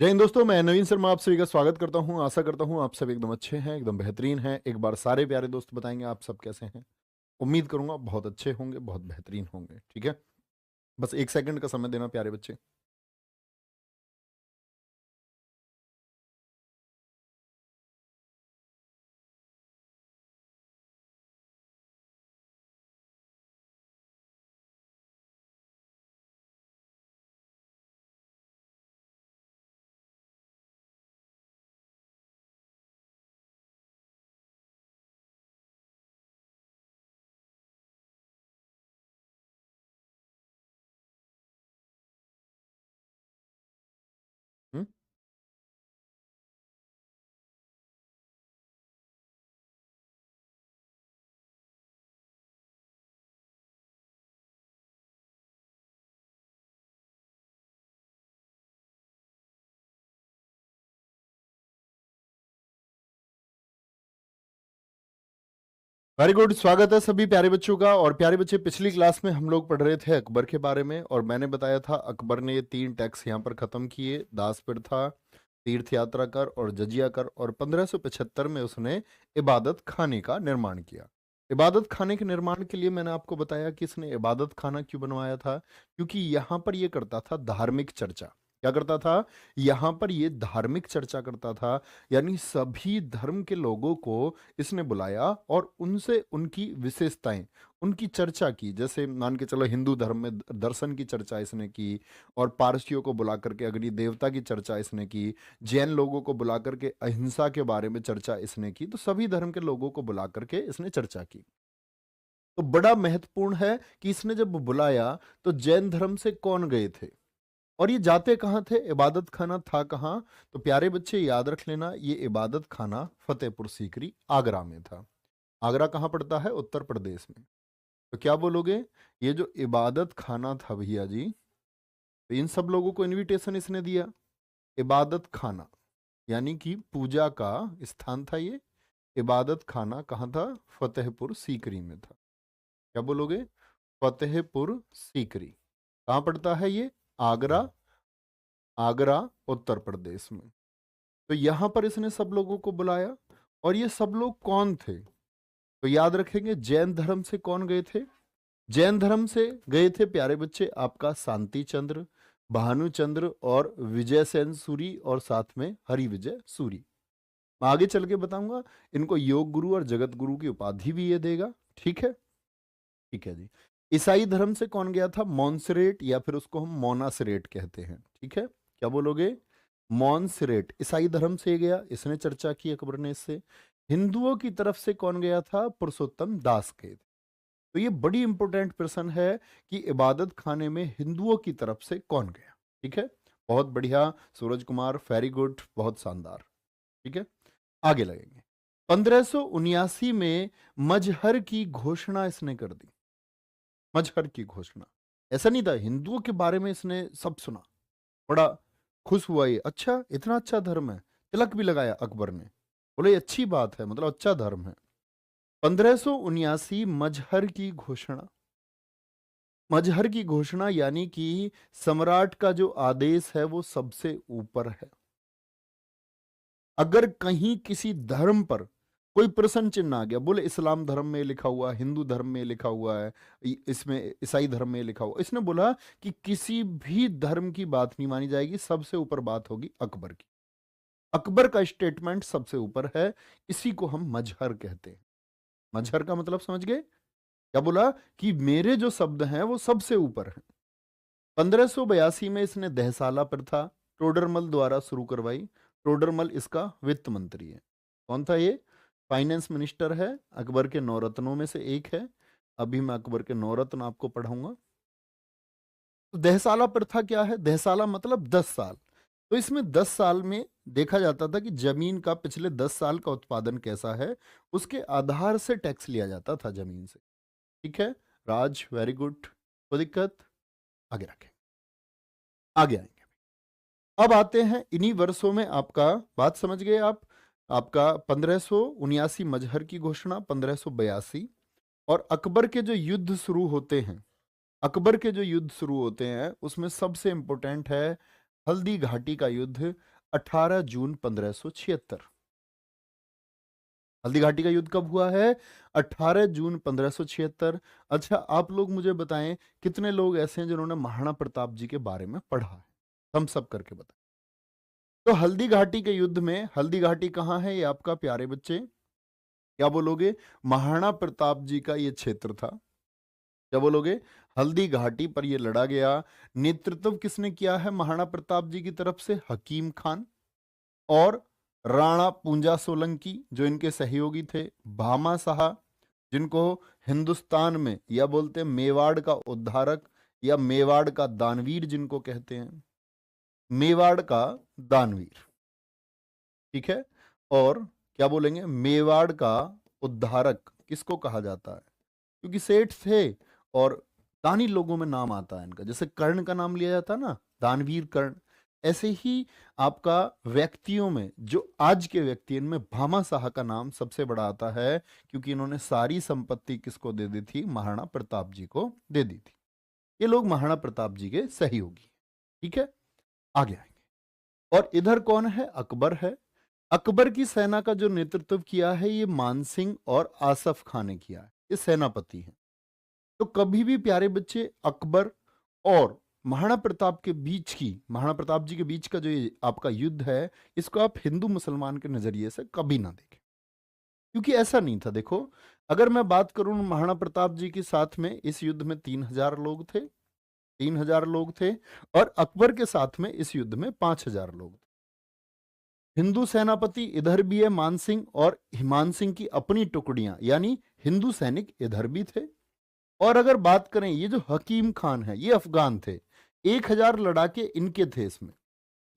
जय हिंद दोस्तों, मैं नवीन शर्मा आप सभी का स्वागत करता हूं। आशा करता हूं आप सब एकदम अच्छे हैं, एकदम बेहतरीन हैं। एक बार सारे प्यारे दोस्त बताएंगे आप सब कैसे हैं। उम्मीद करूंगा बहुत अच्छे होंगे, बहुत बेहतरीन होंगे। ठीक है, बस एक सेकंड का समय देना प्यारे बच्चे। हम्म? वेरी गुड, स्वागत है सभी प्यारे बच्चों का। और प्यारे बच्चे, पिछली क्लास में हम लोग पढ़ रहे थे अकबर के बारे में, और मैंने बताया था अकबर ने ये 3 टैक्स यहाँ पर खत्म किए: दास प्रथा, तीर्थ यात्रा कर और जजिया कर। और 1575 में उसने इबादत खाने का निर्माण किया। इबादत खाने के निर्माण के लिए मैंने आपको बताया कि इसने इबादत खाना क्यों बनवाया था, क्योंकि यहाँ पर ये करता था धार्मिक चर्चा। क्या करता था? यहाँ पर ये धार्मिक चर्चा करता था, यानी सभी धर्म के लोगों को इसने बुलाया और उनसे उनकी विशेषताएं, उनकी चर्चा की। जैसे मान के चलो, हिंदू धर्म में दर्शन की चर्चा इसने की, और पारसियों को बुला करके अग्नि देवता की चर्चा इसने की, जैन लोगों को बुला करके अहिंसा के बारे में चर्चा इसने की। तो सभी धर्म के लोगों को बुला करके इसने चर्चा की। तो बड़ा महत्वपूर्ण है कि इसने जब बुलाया तो जैन धर्म से कौन गए थे और ये जाते कहाँ थे, इबादत खाना था कहाँ। तो प्यारे बच्चे याद रख लेना, ये इबादत खाना फतेहपुर सीकरी आगरा में था। आगरा कहाँ पड़ता है? उत्तर प्रदेश में। तो क्या बोलोगे? ये जो इबादत खाना था भैया जी, तो इन सब लोगों को इनविटेशन इसने दिया। इबादत खाना यानी कि पूजा का स्थान था ये। इबादत खाना कहाँ था? फतेहपुर सीकरी में था। क्या बोलोगे? फतेहपुर सीकरी कहाँ पड़ता है ये? आगरा। आगरा उत्तर प्रदेश में। तो यहां पर इसने सब लोगों को बुलाया। और ये सब लोग कौन थे? तो याद रखेंगे, जैन धर्म से कौन गए थे? जैन धर्म से गए थे प्यारे बच्चे आपका शांति चंद्र, भानुचंद्र और विजय सेन सूरी, और साथ में हरि विजय सूरी। मैं आगे चल के बताऊंगा, इनको योग गुरु और जगत गुरु की उपाधि भी ये देगा। ठीक है, ठीक है जी। ईसाई धर्म से कौन गया था? मॉन्सरेट, या फिर उसको हम मोनासरेट कहते हैं। ठीक है, क्या बोलोगे? मॉन्सरेट ईसाई धर्म से गया, इसने चर्चा की अकबर ने इससे। हिंदुओं की तरफ से कौन गया था? पुरुषोत्तम दास गए थे। तो ये बड़ी इंपॉर्टेंट प्रश्न है कि इबादत खाने में हिंदुओं की तरफ से कौन गया। ठीक है, बहुत बढ़िया सूरज कुमार, वेरी गुड, बहुत शानदार। ठीक है, आगे लगेंगे। 1579 में मजहर की घोषणा इसने कर दी। मजहर की घोषणा, ऐसा नहीं था, हिंदुओं के बारे में इसने सब सुना, बड़ा खुश हुआ। ये अच्छा, इतना अच्छा धर्म है। तिलक भी लगाया अकबर ने, बोले ये अच्छी बात है, मतलब अच्छा धर्म है। 1579 मजहर की घोषणा। मजहर की घोषणा यानी कि सम्राट का जो आदेश है वो सबसे ऊपर है। अगर कहीं किसी धर्म पर कोई प्रश्न चिन्ह आ गया, बोले इस्लाम धर्म में लिखा हुआ, हिंदू धर्म में लिखा हुआ है, इसमें ईसाई धर्म में लिखा हुआ, इसने बोला कि किसी भी धर्म की बात नहीं मानी जाएगी, सबसे ऊपर बात होगी अकबर की। अकबर का स्टेटमेंट सबसे ऊपर है, इसी को हम मजहर कहते हैं। मजहर का मतलब समझ गए? क्या बोला कि मेरे जो शब्द हैं वो सबसे ऊपर हैं। 1582 में इसने दहसाला प्रथा टोडरमल द्वारा शुरू करवाई। टोडरमल इसका वित्त मंत्री है। कौन था ये? फाइनेंस मिनिस्टर है, अकबर के 9 रत्नों में से एक है। अभी मैं अकबर के 9 रत्न आपको पढ़ाऊंगा। तो दहसाला प्रथा क्या है? दहसाला मतलब 10 साल। तो इसमें 10 साल में देखा जाता था कि जमीन का पिछले 10 साल का उत्पादन कैसा है, उसके आधार से टैक्स लिया जाता था जमीन से। ठीक है, राज, वेरी गुड, कोई दिक्कत? आगे रखें, आगे आएंगे। अब आते हैं इन्हीं वर्षों में, आपका बात समझ गए आप। आपका 1579 मजहर की घोषणा, 1582, और अकबर के जो युद्ध शुरू होते हैं, अकबर के जो युद्ध शुरू होते हैं उसमें सबसे इंपॉर्टेंट है हल्दी घाटी का युद्ध। 18 जून 1576। हल्दी घाटी का युद्ध कब हुआ है? 18 जून 1576। अच्छा, आप लोग मुझे बताएं कितने लोग ऐसे हैं जिन्होंने महाराणा प्रताप जी के बारे में पढ़ा है? हम सब करके बताएं। तो हल्दी घाटी के युद्ध में, हल्दी घाटी कहां है ये आपका प्यारे बच्चे? क्या बोलोगे? महाराणा प्रताप जी का ये क्षेत्र था। क्या बोलोगे? हल्दी घाटी पर ये लड़ा गया। नेतृत्व किसने किया है महाराणा प्रताप जी की तरफ से? हकीम खान और राणा पूंजा सोलंकी जो इनके सहयोगी थे, भामा शाह जिनको हिंदुस्तान में या बोलते हैं मेवाड़ का उद्धारक या मेवाड़ का दानवीर जिनको कहते हैं, मेवाड़ का दानवीर, ठीक है। और क्या बोलेंगे? मेवाड़ का उद्धारक किसको कहा जाता है? क्योंकि सेठ थे और दानी लोगों में नाम आता है इनका, जैसे कर्ण का नाम लिया जाता है ना, दानवीर कर्ण। ऐसे ही आपका व्यक्तियों में, जो आज के व्यक्ति, इनमें भामा शाह का नाम सबसे बड़ा आता है, क्योंकि इन्होंने सारी संपत्ति किसको दे दी थी? महाराणा प्रताप जी को दे दी थी। ये लोग महाराणा प्रताप जी के सहयोगी, ठीक है। आगे आएंगे। और इधर कौन है? अकबर है। अकबर की सेना का जो नेतृत्व किया है ये मानसिंह और आसफ खान ने किया है, ये सेनापति हैं। तो कभी भी प्यारे बच्चे अकबर और महाराणा प्रताप के बीच की, महाराणा प्रताप जी के बीच का जो ये आपका युद्ध है, इसको आप हिंदू मुसलमान के नजरिए से कभी ना देखें, क्योंकि ऐसा नहीं था। देखो, अगर मैं बात करूं महाराणा प्रताप जी के साथ में इस युद्ध में 3000 लोग थे, 3000 लोग थे, और अकबर के साथ में इस युद्ध में 5000 लोग थे। हिंदू सेनापति इधर भी है मानसिंह, और मान सिंह की अपनी टुकड़ियां यानी हिंदू सैनिक इधर भी थे। और अगर बात करें ये जो हकीम खान है, ये अफगान थे। 1000 लड़ाके इनके थे इसमें,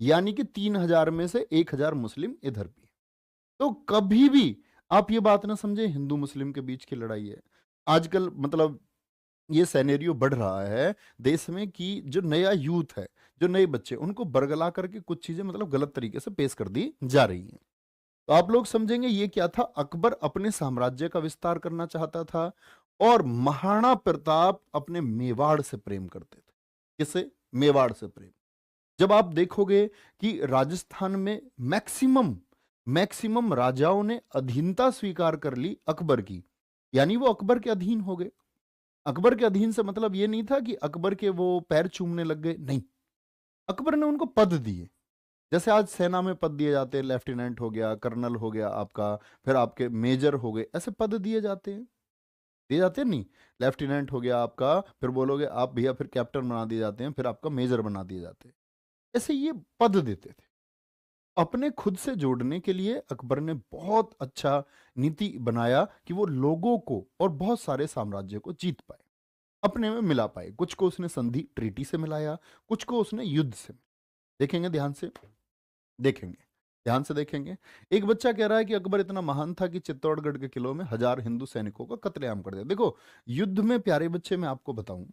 यानी कि 3000 में से 1000 मुस्लिम इधर भी। तो कभी भी आप ये बात ना समझे हिंदू मुस्लिम के बीच की लड़ाई है। आजकल मतलब ये सेनेरियो बढ़ रहा है देश में कि जो नया यूथ है, जो नए बच्चे, उनको बरगला करके कुछ चीजें मतलब गलत तरीके से पेश कर दी जा रही हैं। तो आप लोग समझेंगे ये क्या था? अकबर अपने साम्राज्य का विस्तार करना चाहता था, और महाराणा प्रताप अपने मेवाड़ से प्रेम करते थे। किसे? मेवाड़ से प्रेम। जब आप देखोगे कि राजस्थान में मैक्सिमम मैक्सिमम राजाओं ने अधीनता स्वीकार कर ली अकबर की, यानी वो अकबर के अधीन हो गए। अकबर के अधीन से मतलब ये नहीं था कि अकबर के वो पैर चूमने लग गए, नहीं। अकबर ने उनको पद दिए, जैसे आज सेना में पद दिए जाते हैं, लेफ्टिनेंट हो गया, कर्नल हो गया आपका, फिर आपके मेजर हो गए, ऐसे पद दिए जाते हैं, दिए जाते हैं नहीं। लेफ्टिनेंट हो गया आपका, फिर बोलोगे आप भैया, फिर कैप्टन बना दिए जाते हैं, फिर आपका मेजर बना दिए जाते हैं। ऐसे ये पद देते थे। अपने खुद से जोड़ने के लिए अकबर ने बहुत अच्छा नीति बनाया कि वो लोगों को और बहुत सारे साम्राज्य को जीत पाए, अपने में मिला पाए। कुछ को उसने संधि ट्रीटी से मिलाया, कुछ को उसने युद्ध से। देखेंगे ध्यान से, देखेंगे ध्यान से देखेंगे। एक बच्चा कह रहा है कि अकबर इतना महान था कि चित्तौड़गढ़ के किलों में 1000 हिंदू सैनिकों का कत्लेआम कर दिया। देखो, युद्ध में प्यारे बच्चे, मैं आपको बताऊं,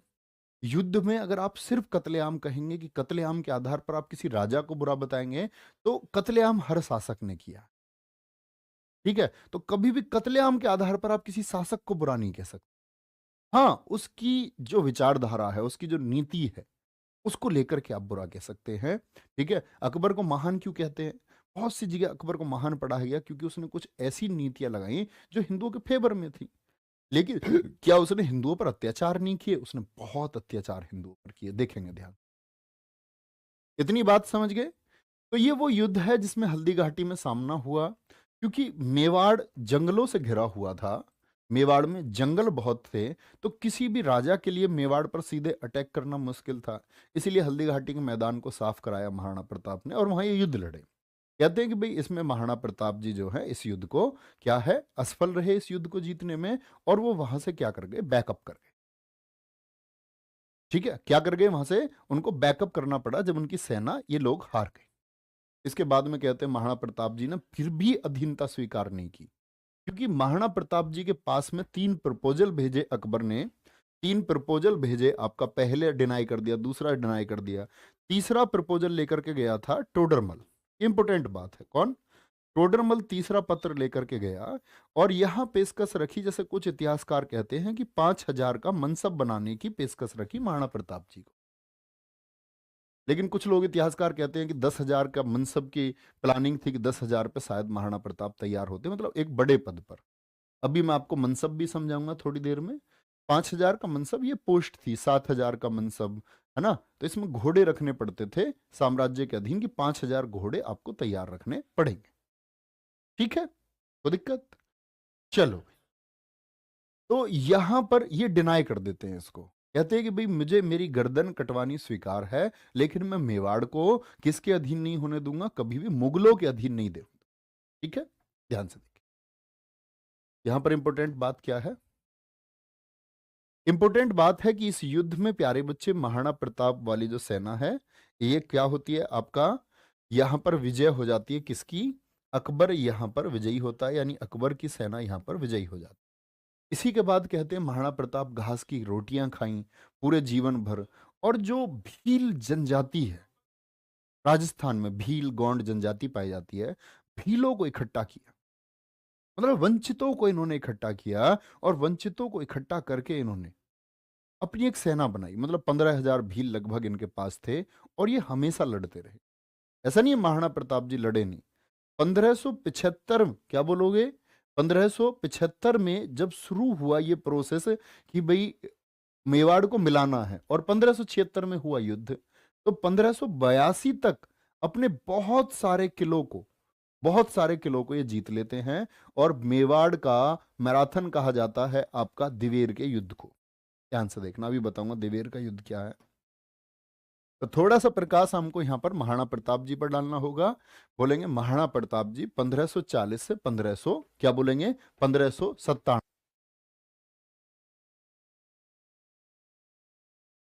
युद्ध में अगर आप सिर्फ कत्लेआम कहेंगे कि कत्लेआम के आधार पर आप किसी राजा को बुरा बताएंगे, तो कत्लेआम हर शासक ने किया, ठीक है। तो कभी भी कत्लेआम के आधार पर आप किसी शासक को बुरा नहीं कह सकते। हाँ, उसकी जो विचारधारा है, उसकी जो नीति है, उसको लेकर के आप बुरा कह सकते हैं, ठीक है। अकबर को महान क्यों कहते हैं? बहुत सी जगह अकबर को महान पढ़ा गया क्योंकि उसने कुछ ऐसी नीतियां लगाई जो हिंदुओं के फेवर में थी। लेकिन क्या उसने हिंदुओं पर अत्याचार नहीं किए? उसने बहुत अत्याचार हिंदुओं पर किए, देखेंगे ध्यान। इतनी बात समझ गए? तो ये वो युद्ध है जिसमें हल्दी घाटी में सामना हुआ, क्योंकि मेवाड़ जंगलों से घिरा हुआ था। मेवाड़ में जंगल बहुत थे, तो किसी भी राजा के लिए मेवाड़ पर सीधे अटैक करना मुश्किल था। इसीलिए हल्दी घाटी के मैदान को साफ कराया महाराणा प्रताप ने, और वहां ये युद्ध लड़े। कहते हैं कि भाई इसमें महाराणा प्रताप जी जो है इस युद्ध को क्या है, असफल रहे इस युद्ध को जीतने में, और वो वहां से क्या कर गए? बैकअप कर गए, ठीक है। क्या कर गए? वहां से उनको बैकअप करना पड़ा जब उनकी सेना, ये लोग हार गए। इसके बाद में कहते हैं महाराणा प्रताप जी ने फिर भी अधीनता स्वीकार नहीं की, क्योंकि महाराणा प्रताप जी के पास में 3 प्रपोजल भेजे अकबर ने। 3 प्रपोजल भेजे, आपका पहले डिनाई कर दिया, दूसरा डिनाई कर दिया, तीसरा प्रपोजल लेकर के गया था टोडरमल। इंपोर्टेंट बात है, कौन? टोडरमल तीसरा पत्र लेकर के गया, और यहां पेशकश रखी, जैसे कुछ इतिहासकार कहते हैं कि 5000 का मनसब बनाने की पेशकश रखी महाराणा प्रताप जी को। लेकिन कुछ लोग इतिहासकार कहते हैं कि 10,000 का मनसब की प्लानिंग थी कि 10,000 पे शायद महाराणा प्रताप तैयार होते, मतलब एक बड़े पद पर। अभी मैं आपको मनसब भी समझाऊंगा थोड़ी देर में। 5,000 का मनसब ये पोस्ट थी, 7,000 का मनसब, है ना। तो इसमें घोड़े रखने पड़ते थे साम्राज्य के अधीन, कि 5,000 घोड़े आपको तैयार रखने पड़ेंगे। ठीक है, कोई दिक्कत? चलो, तो यहां पर ये डिनाई कर देते हैं इसको, कहते हैं कि भाई मुझे मेरी गर्दन कटवानी स्वीकार है, लेकिन मैं मेवाड़ को किसके अधीन नहीं होने दूंगा, कभी भी मुगलों के अधीन नहीं दे। ठीक है, ध्यान से देखिए यहां पर इंपॉर्टेंट बात क्या है। इंपॉर्टेंट बात है कि इस युद्ध में प्यारे बच्चे महाराणा प्रताप वाली जो सेना है, ये क्या होती है आपका, यहां पर विजय हो जाती है किसकी, अकबर यहां पर विजयी होता है, यानी अकबर की सेना यहां पर विजयी हो जाती है। इसी के बाद कहते हैं महाराणा प्रताप घास की रोटियां खाई पूरे जीवन भर, और जो भील जनजाति है, राजस्थान में भील गौंड जनजाति पाई जाती है, भीलों को इकट्ठा किया, मतलब वंचितों को इन्होंने इकट्ठा किया, और वंचितों को इकट्ठा करके इन्होंने अपनी एक सेना बनाई, मतलब 15,000 भील लगभग इनके पास थे, और ये हमेशा लड़ते रहे। ऐसा नहीं है महाराणा प्रताप जी लड़े नहीं। 1575, क्या बोलोगे, 1575 में जब शुरू हुआ ये प्रोसेस कि भाई मेवाड़ को मिलाना है, और 1576 में हुआ युद्ध, तो 1582 तक अपने बहुत सारे किलों को ये जीत लेते हैं, और मेवाड़ का मैराथन कहा जाता है आपका दिवेर के युद्ध को। ध्यान से देखना, अभी बताऊंगा दिवेर का युद्ध क्या है। तो थोड़ा सा प्रकाश हमको यहां पर महाराणा प्रताप जी पर डालना होगा। बोलेंगे महाराणा प्रताप जी 1540 से 1500, क्या बोलेंगे, 1597।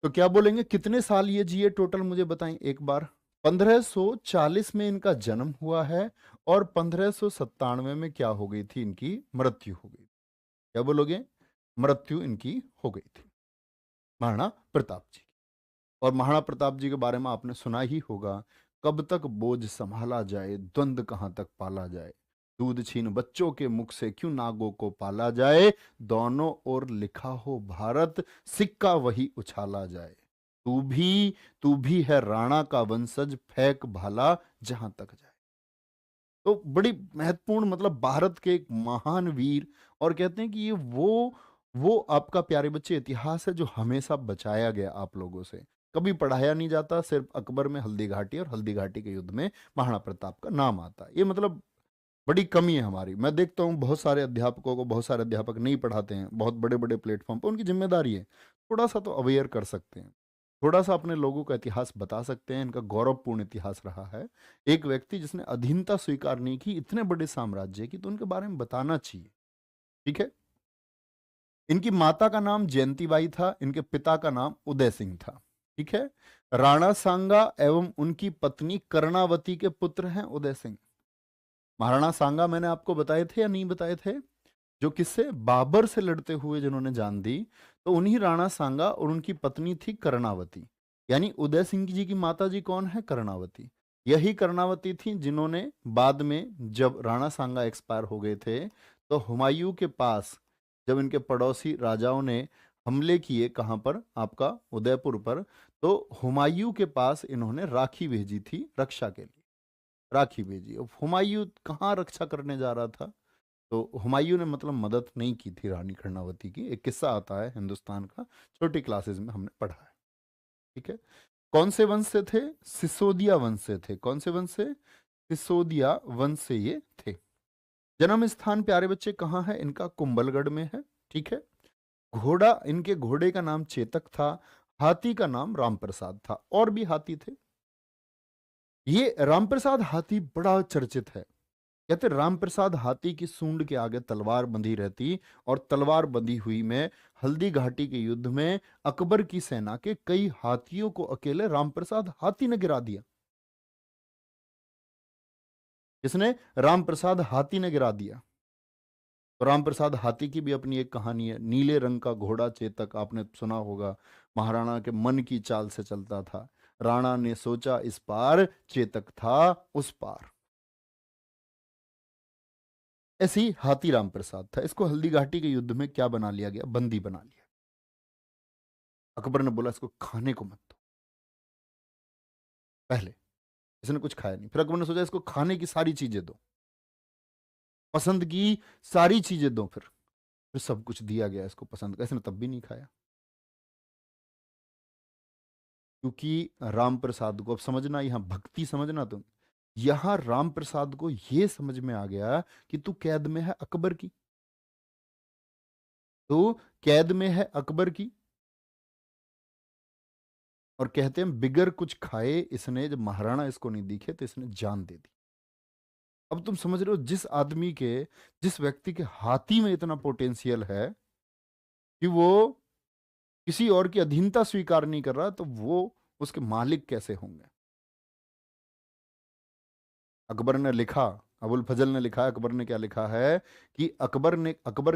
तो क्या बोलेंगे, कितने साल ये जिए टोटल, मुझे बताएं एक बार। 1540 में इनका जन्म हुआ है, और 1597 में क्या हो गई थी, इनकी मृत्यु हो गई। क्या बोलोगे, मृत्यु इनकी हो गई थी महाराणा प्रताप जी। और महाराणा प्रताप जी के बारे में आपने सुना ही होगा, कब तक बोझ संभाला जाए, द्वंद कहां तक पाला जाए, दूध छीन बच्चों के मुख से क्यों नागों को पाला जाए, दोनों ओर लिखा हो भारत, सिक्का वही उछाला जाए, तू भी तू भी है राणा का वंशज, फेंक भाला जहां तक जाए। तो बड़ी महत्वपूर्ण, मतलब भारत के एक महान वीर, और कहते हैं कि ये वो आपका प्यारे बच्चे इतिहास है जो हमेशा बचाया गया आप लोगों से, कभी पढ़ाया नहीं जाता। सिर्फ अकबर में हल्दी घाटी और हल्दी घाटी के युद्ध में महाराणा प्रताप का नाम आता है, ये मतलब बड़ी कमी है हमारी। मैं देखता हूँ बहुत सारे अध्यापकों को, बहुत सारे अध्यापक नहीं पढ़ाते हैं बहुत बड़े बड़े प्लेटफॉर्म पर, उनकी जिम्मेदारी है थोड़ा सा तो अवेयर कर सकते हैं, थोड़ा सा अपने लोगों का इतिहास बता सकते हैं, इनका गौरवपूर्ण इतिहास रहा है। एक व्यक्ति जिसने अधीनता स्वीकार नहीं की इतने बड़े साम्राज्य की, तो उनके बारे में बताना चाहिए। ठीक है, इनकी माता का नाम जयंतीबाई था, इनके पिता का नाम उदय सिंह था। ठीक है, राणा सांगा एवं उनकी पत्नी कर्णावती के पुत्र हैं उदय सिंह। महाराणा सांगा मैंने आपको बताए थे या नहीं बताए थे, जो किससे, बाबर से लड़ते हुए जिन्होंने जान दी, तो उन्हीं राणा सांगा, और उनकी पत्नी थी कर्णावती। यानी उदय सिंह जी की माता जी कौन है, कर्णावती। यही कर्णावती थी जिन्होंने बाद में, जब राणा सांगा एक्सपायर हो गए थे, तो हुमायूं के पास जब इनके पड़ोसी राजाओं ने हमले किए, कहां पर, आपका उदयपुर पर, तो हुमायूं के पास इन्होंने राखी भेजी थी रक्षा के लिए, राखी भेजी। अब हुमायूं कहाँ रक्षा करने जा रहा था, तो हुमायूं ने मतलब मदद नहीं की थी रानी कर्णावती की। एक किस्सा आता है हिंदुस्तान का, छोटी क्लासेस में हमने पढ़ा है। ठीक है, कौन से वंश से थे, सिसोदिया वंश से थे। कौन से वंश से, सिसोदिया वंश से ये थे। जन्म स्थान प्यारे बच्चे कहाँ है इनका, कुंभलगढ़ में है। ठीक है, घोड़ा, इनके घोड़े का नाम चेतक था, हाथी का नाम रामप्रसाद था, और भी हाथी थे। ये रामप्रसाद हाथी बड़ा चर्चित है। कहते रामप्रसाद हाथी की सूंड के आगे तलवार बंधी रहती, और तलवार बंधी हुई में हल्दी घाटी के युद्ध में अकबर की सेना के कई हाथियों को अकेले रामप्रसाद हाथी ने गिरा दिया। किसने, रामप्रसाद हाथी ने गिरा दिया। तो रामप्रसाद हाथी की भी अपनी एक कहानी है। नीले रंग का घोड़ा चेतक, आपने सुना होगा, महाराणा के मन की चाल से चलता था, राणा ने सोचा इस पार, चेतक था उस पार। ऐसे ही हाथी राम प्रसाद था। इसको हल्दी घाटी के युद्ध में क्या बना लिया गया, बंदी बना लिया। अकबर ने बोला इसको खाने को मत दो। पहले इसने कुछ खाया नहीं, फिर अकबर ने सोचा इसको खाने की सारी चीजें दो, पसंद की सारी चीजें दो, फिर सब कुछ दिया गया इसको पसंद का, इसने तब भी नहीं खाया। क्योंकि राम प्रसाद को, अब समझना यहाँ भक्ति समझना तुम, यहां राम प्रसाद को यह समझ में आ गया कि तू कैद में है अकबर की, तो कैद में है अकबर की, और कहते हैं बिगर कुछ खाए इसने, जब महाराणा इसको नहीं दिखे तो इसने जान दे दी। अब तुम समझ रहे हो, जिस आदमी के, जिस व्यक्ति के हाथी में इतना पोटेंशियल है कि वो किसी और की अधीनता स्वीकार नहीं कर रहा, तो वो उसके मालिक कैसे होंगे। अकबर ने लिखा, अबुल फजल ने लिखा, अकबर ने क्या लिखा है कि अकबर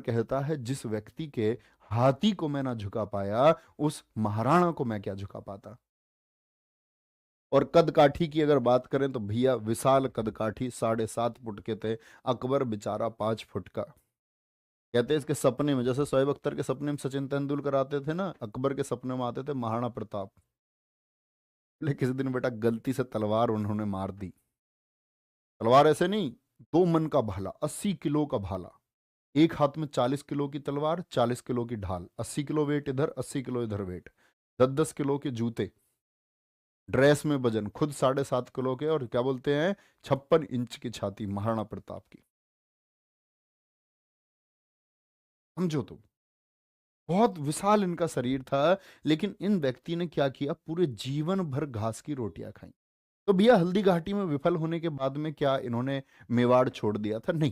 कहता है जिस व्यक्ति के हाथी को मैं ना झुका पाया, उस महाराणा को मैं क्या झुका पाता। और कद काठी की अगर बात करें तो भैया विशाल कद काठी, 7.5 फुट के थे, अकबर बेचारा 5 फुट का। कहते हैं इसके सपने में, जैसे शोएब अख्तर के सपने में सचिन तेंदुलकर आते थे ना, अकबर के सपने में आते थे महाराणा प्रताप। लेकिन किसी दिन बेटा गलती से तलवार उन्होंने मार दी, तलवार ऐसे नहीं, 2 मन का भाला, 80 किलो का भाला, एक हाथ में 40 किलो की तलवार, 40 किलो की ढाल, 80 किलो वेट इधर, 80 किलो इधर वेट, 10-10 किलो के जूते, ड्रेस में वजन खुद 7.5 किलो के, और क्या बोलते हैं 56 इंच की छाती महाराणा प्रताप की। समझो तो, बहुत विशाल इनका शरीर था। लेकिन इन व्यक्ति ने क्या किया, पूरे जीवन भर घास की रोटियां खाई। तो भैया हल्दी घाटी में विफल होने के बाद में क्या इन्होंने मेवाड़ छोड़ दिया था? नहीं।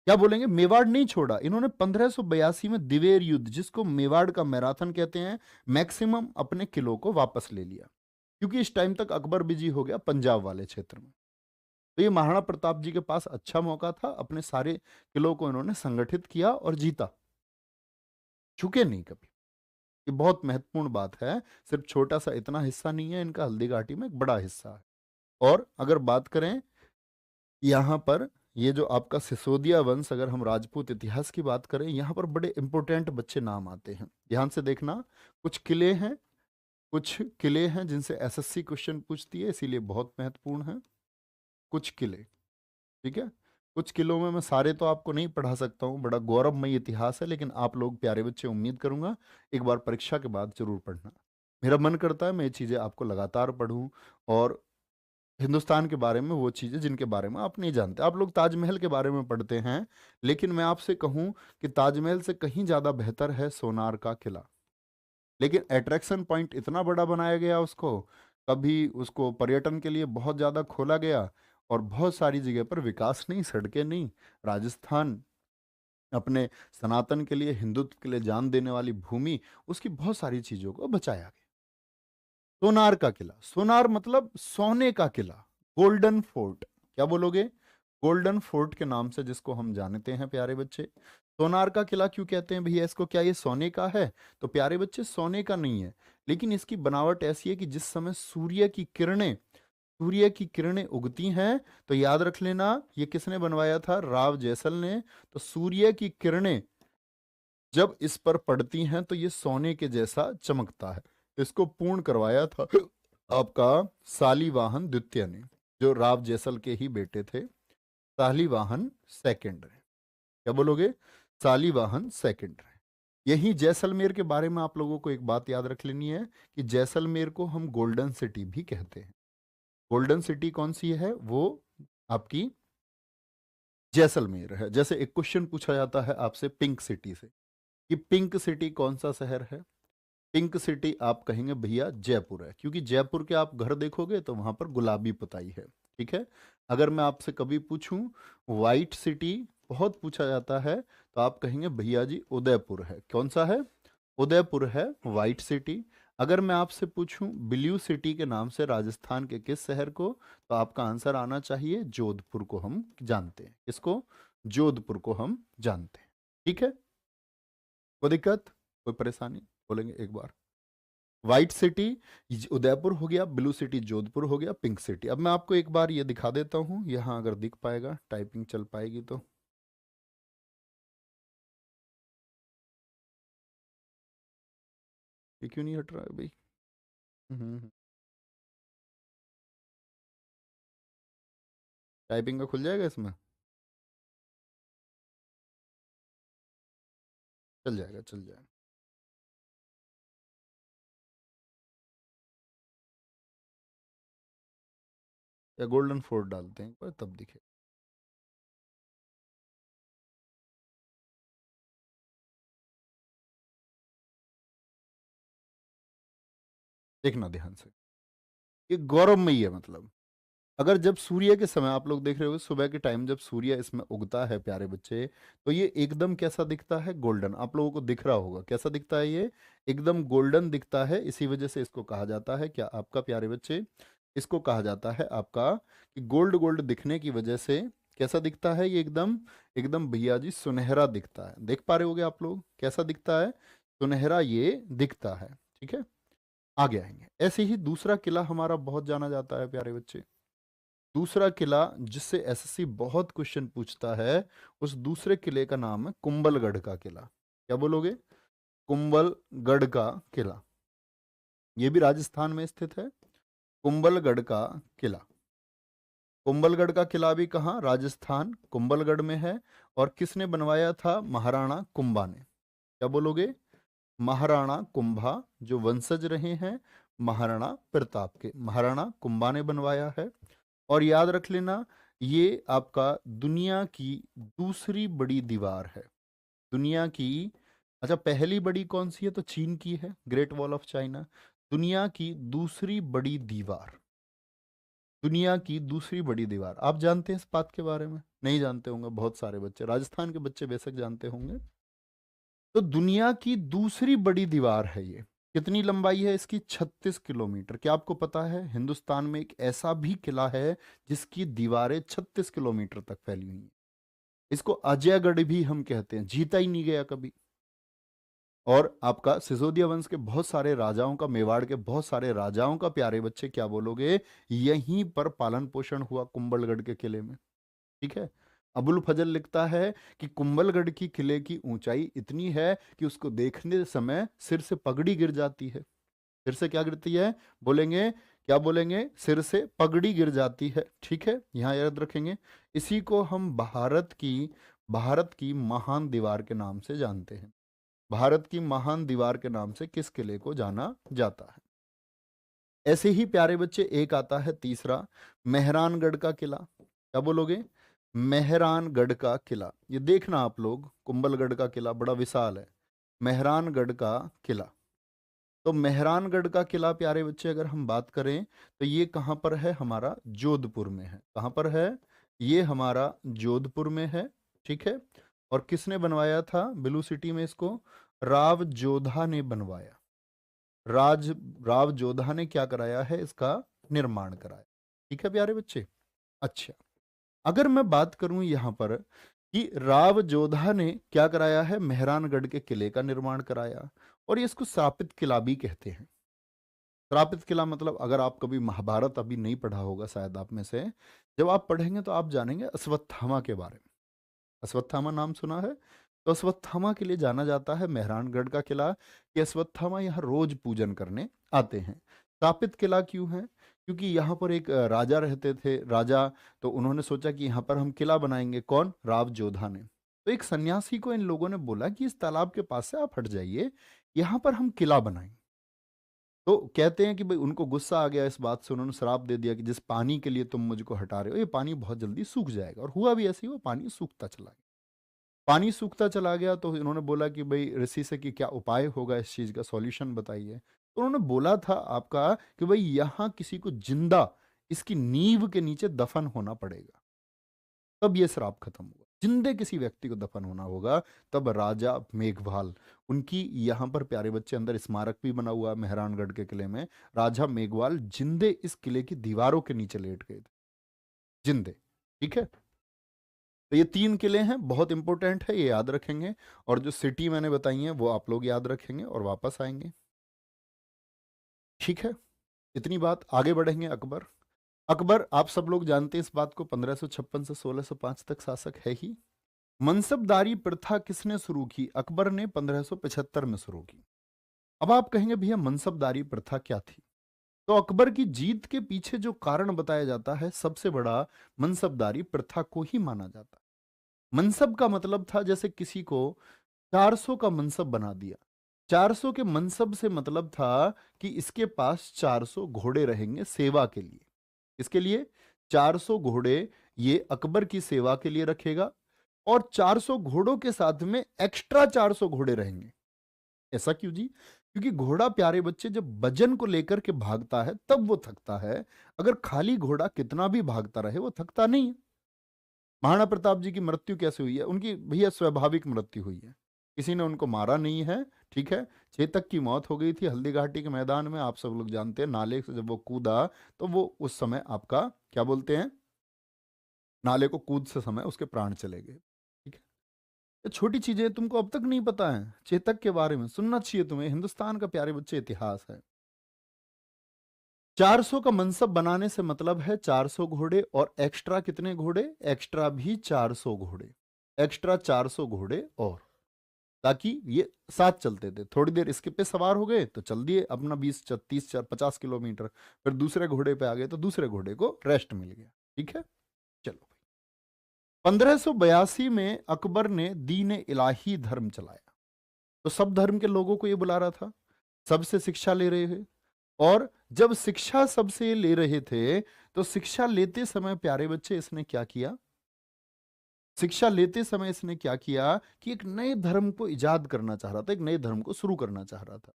क्या बोलेंगे, मेवाड़ नहीं छोड़ा इन्होंने। 1582 में दिवेर युद्ध, जिसको मेवाड़ का मैराथन कहते हैं, मैक्सिमम अपने किलो को वापस ले लिया, क्योंकि इस टाइम तक अकबर बिजी हो गया पंजाब वाले क्षेत्र में। तो ये महाराणा प्रताप जी के पास अच्छा मौका था, अपने सारे किलो को इन्होंने संगठित किया और जीता, झुके नहीं कभी। ये बहुत महत्वपूर्ण बात है, सिर्फ छोटा सा इतना हिस्सा नहीं है इनका, हल्दी घाटी में एक बड़ा हिस्सा है। और अगर बात करें यहाँ पर, ये जो आपका सिसोदिया वंश, अगर हम राजपूत इतिहास की बात करें, यहाँ पर बड़े इंपॉर्टेंट बच्चे नाम आते हैं, ध्यान से देखना। कुछ किले हैं, कुछ किले हैं जिनसे एसएससी क्वेश्चन पूछती है, इसीलिए बहुत महत्वपूर्ण है। कुछ किले, ठीक है। कुछ किलों में मैं सारे तो आपको नहीं पढ़ा सकता हूँ, बड़ा गौरवमयी इतिहास है, लेकिन आप लोग प्यारे बच्चे, उम्मीद करूंगा एक बार परीक्षा के बाद जरूर पढ़ना। मेरा मन करता है मैं ये चीज़ें आपको लगातार पढूं, और हिंदुस्तान के बारे में वो चीज़ें जिनके बारे में आप नहीं जानते। आप लोग ताजमहल के बारे में पढ़ते हैं, लेकिन मैं आपसे कहूं कि ताजमहल से कहीं ज़्यादा बेहतर है सोनार का किला। लेकिन अट्रैक्शन पॉइंट इतना बड़ा बनाया गया उसको, कभी उसको पर्यटन के लिए बहुत ज़्यादा खोला गया, और बहुत सारी जगह पर विकास नहीं, सड़कें नहीं। राजस्थान अपने सनातन के लिए, हिंदुत्व के लिए जान देने वाली भूमि, उसकी बहुत सारी चीज़ों को बचाया गया। सोनार का किला, सोनार मतलब सोने का किला, गोल्डन फोर्ट। क्या बोलोगे? गोल्डन फोर्ट के नाम से जिसको हम जानते हैं प्यारे बच्चे। सोनार का किला क्यों कहते हैं भैया इसको, क्या ये सोने का है? तो प्यारे बच्चे सोने का नहीं है, लेकिन इसकी बनावट ऐसी है कि जिस समय सूर्य की किरणें उगती हैं, तो याद रख लेना ये किसने बनवाया था, राव जैसल ने। तो सूर्य की किरणें जब इस पर पड़ती हैं तो ये सोने के जैसा चमकता है। इसको पूर्ण करवाया था आपका शालीवाहन द्वितीय ने, जो राव जैसल के ही बेटे थे, शालीवाहन सेकंड ने। क्या बोलोगे? शालीवाहन सेकंड ने। यही जैसलमेर के बारे में आप लोगों को एक बात याद रख लेनी है कि जैसलमेर को हम गोल्डन सिटी भी कहते हैं। गोल्डन सिटी कौन सी है? वो आपकी जैसलमेर है। जैसे एक क्वेश्चन पूछा जाता है आपसे पिंक सिटी से, कि पिंक सिटी कौन सा शहर है? पिंक सिटी आप कहेंगे भैया जयपुर है, क्योंकि जयपुर के आप घर देखोगे तो वहां पर गुलाबी पुताई है, ठीक है। अगर मैं आपसे कभी पूछूं व्हाइट सिटी, बहुत पूछा जाता है, तो आप कहेंगे भैया जी उदयपुर है। कौन सा है? उदयपुर है व्हाइट सिटी। अगर मैं आपसे पूछूं ब्लू सिटी के नाम से राजस्थान के किस शहर को, तो आपका आंसर आना चाहिए जोधपुर को हम जानते हैं। किसको? जोधपुर को हम जानते हैं, ठीक है। कोई दिक्कत, कोई परेशानी? बोलेंगे एक बार। व्हाइट सिटी उदयपुर हो गया, ब्लू सिटी जोधपुर हो गया, पिंक सिटी। अब मैं आपको एक बार ये दिखा देता हूँ, यहाँ अगर दिख पाएगा, टाइपिंग चल पाएगी तो। ये क्यों नहीं हट रहा है भाई? हम्म। टाइपिंग का खुल जाएगा इसमें? चल जाएगा, चल जाएगा। या गोल्डन फोर्ट डालते हैं एक बार, तब दिखे। देखना ध्यान से, ये गौरवमयी है। मतलब अगर जब सूर्य के समय आप लोग देख रहे हो, सुबह के टाइम जब सूर्य इसमें उगता है प्यारे बच्चे, तो ये एकदम कैसा दिखता है? गोल्डन। आप लोगों को दिख रहा होगा कैसा दिखता है ये? एकदम गोल्डन दिखता है। इसी वजह से इसको कहा जाता है क्या आपका प्यारे बच्चे? इसको कहा जाता है आपका कि गोल्ड गोल्ड दिखने की वजह से कैसा दिखता है ये? एकदम एकदम भैया जी सुनहरा दिखता है। देख पा रहे होगे आप लोग कैसा दिखता है? सुनहरा ये दिखता है। ठीक है, आगे आएंगे। ऐसे ही दूसरा किला हमारा बहुत जाना जाता है प्यारे बच्चे। दूसरा किला जिससे एसएससी बहुत क्वेश्चन पूछता है, उस दूसरे किले का नाम है कुंभलगढ़ का किला। क्या बोलोगे? कुंभलगढ़ का किला। ये भी राजस्थान में स्थित है, कुंभलगढ़ का किला। कुंभलगढ़ का किला भी कहाँ? राजस्थान, कुंभलगढ़ में है। और किसने बनवाया था? महाराणा कुंभा ने। क्या बोलोगे? महाराणा कुंभा, जो वंशज रहे हैं महाराणा प्रताप के, महाराणा कुंभा ने बनवाया है। और याद रख लेना, ये आपका दुनिया की दूसरी बड़ी दीवार है। दुनिया की, अच्छा पहली बड़ी कौन सी है? तो चीन की है, ग्रेट वॉल ऑफ चाइना। दुनिया की दूसरी बड़ी दीवार, दुनिया की दूसरी बड़ी दीवार। आप जानते हैं इस बात के बारे में? नहीं जानते होंगे बहुत सारे बच्चे, राजस्थान के बच्चे बेशक जानते होंगे। तो दुनिया की दूसरी बड़ी दीवार है ये। कितनी लंबाई है इसकी? 36 किलोमीटर। क्या आपको पता है हिंदुस्तान में एक ऐसा भी किला है जिसकी दीवारें 36 किलोमीटर तक फैली हुई हैं? इसको अजयगढ़ भी हम कहते हैं, जीता ही नहीं गया कभी। और आपका सिसोदिया वंश के बहुत सारे राजाओं का, मेवाड़ के बहुत सारे राजाओं का प्यारे बच्चे क्या बोलोगे, यहीं पर पालन पोषण हुआ कुंभलगढ़ के किले में। ठीक है, अबुल फजल लिखता है कि कुंभलगढ़ की किले की ऊंचाई इतनी है कि उसको देखने समय सिर से पगड़ी गिर जाती है। सिर से क्या गिरती है? बोलेंगे, क्या बोलेंगे? सिर से पगड़ी गिर जाती है। ठीक है, यहां याद रखेंगे। इसी को हम भारत की महान दीवार के नाम से जानते हैं। भारत की महान दीवार के नाम से किस किले को जाना जाता है? ऐसे ही प्यारे बच्चे एक आता है तीसरा, मेहरानगढ़ का किला। क्या बोलोगे? मेहरानगढ़ का किला। ये देखना आप लोग, कुंभलगढ़ का किला बड़ा विशाल है, मेहरानगढ़ का किला। तो मेहरानगढ़ का किला प्यारे बच्चे अगर हम बात करें तो ये कहाँ पर है? हमारा जोधपुर में है। कहाँ पर है? ये हमारा जोधपुर में है। ठीक है, और किसने बनवाया था ब्लू सिटी में इसको? राव जोधा ने बनवाया। राज राव जोधा ने क्या कराया है? इसका निर्माण कराया। ठीक है प्यारे बच्चे। अच्छा, अगर मैं बात करूं यहां पर कि राव जोधा ने क्या कराया है? मेहरानगढ़ के किले का निर्माण कराया। और ये इसको श्रापित किला भी कहते हैं। श्रापित किला मतलब, अगर आप कभी महाभारत अभी नहीं पढ़ा होगा शायद आप में से, जब आप पढ़ेंगे तो आप जानेंगे अश्वत्थामा के बारे में। अश्वत्थामा नाम सुना है? तो अश्वत्थामा के लिए जाना जाता है मेहरानगढ़ का किला, कि अश्वत्थामा यहाँ रोज पूजन करने आते हैं। स्थापित किला क्यों है? क्योंकि यहाँ पर एक राजा रहते थे, राजा, तो उन्होंने सोचा कि यहाँ पर हम किला बनाएंगे। कौन? राव जोधा ने। तो एक सन्यासी को इन लोगों ने बोला कि इस तालाब के पास से आप हट जाइए, यहाँ पर हम किला बनाएंगे। तो कहते हैं कि भाई उनको गुस्सा आ गया इस बात से, उन्होंने श्राप दे दिया कि जिस पानी के लिए तुम मुझको हटा रहे हो, ये पानी बहुत जल्दी सूख जाएगा। और हुआ भी ऐसे ही, वो पानी सूखता चला गया। पानी सूखता चला गया तो इन्होंने बोला कि भाई ऋषि से कि क्या उपाय होगा, इस चीज का सॉल्यूशन बताइए। तो उन्होंने बोला था आपका कि भाई यहाँ किसी को जिंदा इसकी नींव के नीचे दफन होना पड़ेगा, तब ये श्राप खत्म हुआ। जिंदे किसी व्यक्ति को दफन होना होगा। तब राजा मेघवाल, उनकी यहाँ पर प्यारे बच्चे अंदर स्मारक भी बना हुआ है मेहरानगढ़ के किले में। राजा मेघवाल जिंदे इस किले की दीवारों के नीचे लेट गए थे, जिंदे। ठीक है, तो ये 3 किले हैं, बहुत इंपॉर्टेंट है, ये याद रखेंगे। और जो सिटी मैंने बताई है वो आप लोग याद रखेंगे और वापस आएंगे। ठीक है, इतनी बात। आगे बढ़ेंगे। अकबर। अकबर, आप सब लोग जानते हैं इस बात को, 1556 से 1605 तक शासक है ही। मनसबदारी प्रथा किसने शुरू की? अकबर ने 1575 में शुरू की। अब आप कहेंगे भैया मनसबदारी प्रथा क्या थी? तो अकबर की जीत के पीछे जो कारण बताया जाता है, सबसे बड़ा मनसबदारी प्रथा को ही माना जाता है। मनसब का मतलब था जैसे किसी को 400 का मनसब बना दिया। 400 के मनसब से मतलब था कि इसके पास 400 घोड़े रहेंगे सेवा के लिए। इसके लिए 400 घोड़े ये अकबर की सेवा के लिए रखेगा, और 400 घोड़ों के साथ में एक्स्ट्रा 400 घोड़े रहेंगे। ऐसा क्यों जी? क्योंकि घोड़ा प्यारे बच्चे जब वजन को लेकर के भागता है तब वो थकता है। अगर खाली घोड़ा कितना भी भागता रहे वो थकता नहीं है। महाराणा प्रताप जी की मृत्यु कैसे हुई है? उनकी भैया स्वाभाविक मृत्यु हुई है, किसी ने उनको मारा नहीं है। ठीक है, चेतक की मौत हो गई थी हल्दी घाटी के मैदान में, आप सब लोग जानते हैं। नाले से जब वो कूदा तो वो उस समय आपका क्या बोलते हैं, नाले को कूद से समय उसके प्राण चले गए। ठीक है, ये छोटी चीजें तुमको अब तक नहीं पता है चेतक के बारे में, सुनना चाहिए तुम्हें। हिंदुस्तान का प्यारे बच्चे इतिहास है। 400 का मनसब बनाने से मतलब है 400 घोड़े, और एक्स्ट्रा कितने घोड़े? एक्स्ट्रा भी 400 घोड़े, एक्स्ट्रा 400 घोड़े, और ताकि ये साथ चलते थे। थोड़ी देर इसके पे सवार हो गए तो चल दिए अपना 20 30 50 किलोमीटर, फिर दूसरे घोड़े पे आ गए तो दूसरे घोड़े को रेस्ट मिल गया। ठीक है, चलो। 1582 में अकबर ने दीन इलाही धर्म चलाया। तो सब धर्म के लोगों को ये बुला रहा था, सबसे शिक्षा ले रहे थे। और जब शिक्षा सबसे ले रहे थे तो शिक्षा लेते समय प्यारे बच्चे इसने क्या किया? शिक्षा लेते समय इसने क्या किया कि एक नए धर्म को इजाद करना चाह रहा था, एक नए धर्म को शुरू करना चाह रहा था।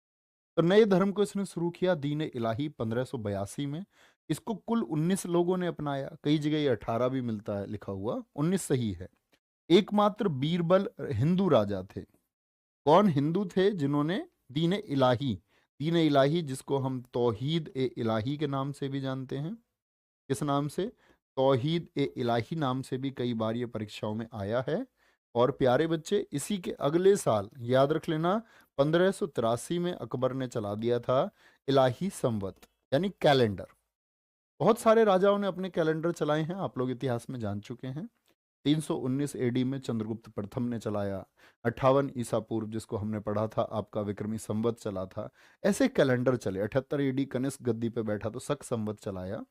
तो नए धर्म को इसने शुरू किया दीन इलाही 1582 में। इसको कुल 19 लोगों ने अपनाया, कई जगह ये 18 भी मिलता है लिखा हुआ, 19 सही है। एकमात्र बीरबल हिंदू राजा थे। कौन हिंदू थे जिन्होंने दीन इलाही जिसको हम तौहीद ए इलाही के नाम से भी जानते हैं। किस नाम से? तौहीद ए इलाही नाम से भी कई बार ये परीक्षाओं में आया है। और प्यारे बच्चे इसी के अगले साल याद रख लेना, 1583 में अकबर ने चला दिया था इलाही संवत यानी कैलेंडर। बहुत सारे राजाओं ने अपने कैलेंडर चलाए हैं, आप लोग इतिहास में जान चुके हैं। 319 एडी में चंद्रगुप्त प्रथम ने चलाया। 58 ईसा पूर्व जिसको हमने पढ़ा था आपका विक्रमी संवत चला था। ऐसे कैलेंडर चले। 78 एडी कनिष्क गद्दी पे बैठा तो शक संवत चलाया।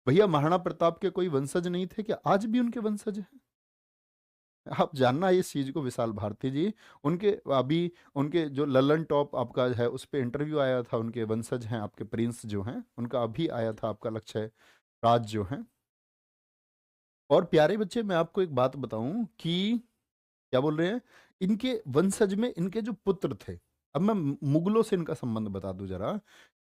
भैया महाराणा प्रताप के कोई वंशज नहीं थे क्या? आज भी उनके वंशज हैं। आप जानना इस चीज को विशाल भारती जी, उनके अभी उनके जो ललन टॉप आपका है उस पे इंटरव्यू आया था, उनके वंशज हैं आपके प्रिंस जो हैं, उनका अभी आया था आपका लक्ष्य राज जो हैं। और प्यारे बच्चे मैं आपको एक बात बताऊं कि क्या बोल रहे हैं, इनके वंशज में इनके जो पुत्र थे, अब मैं मुगलों से इनका संबंध बता दूं जरा।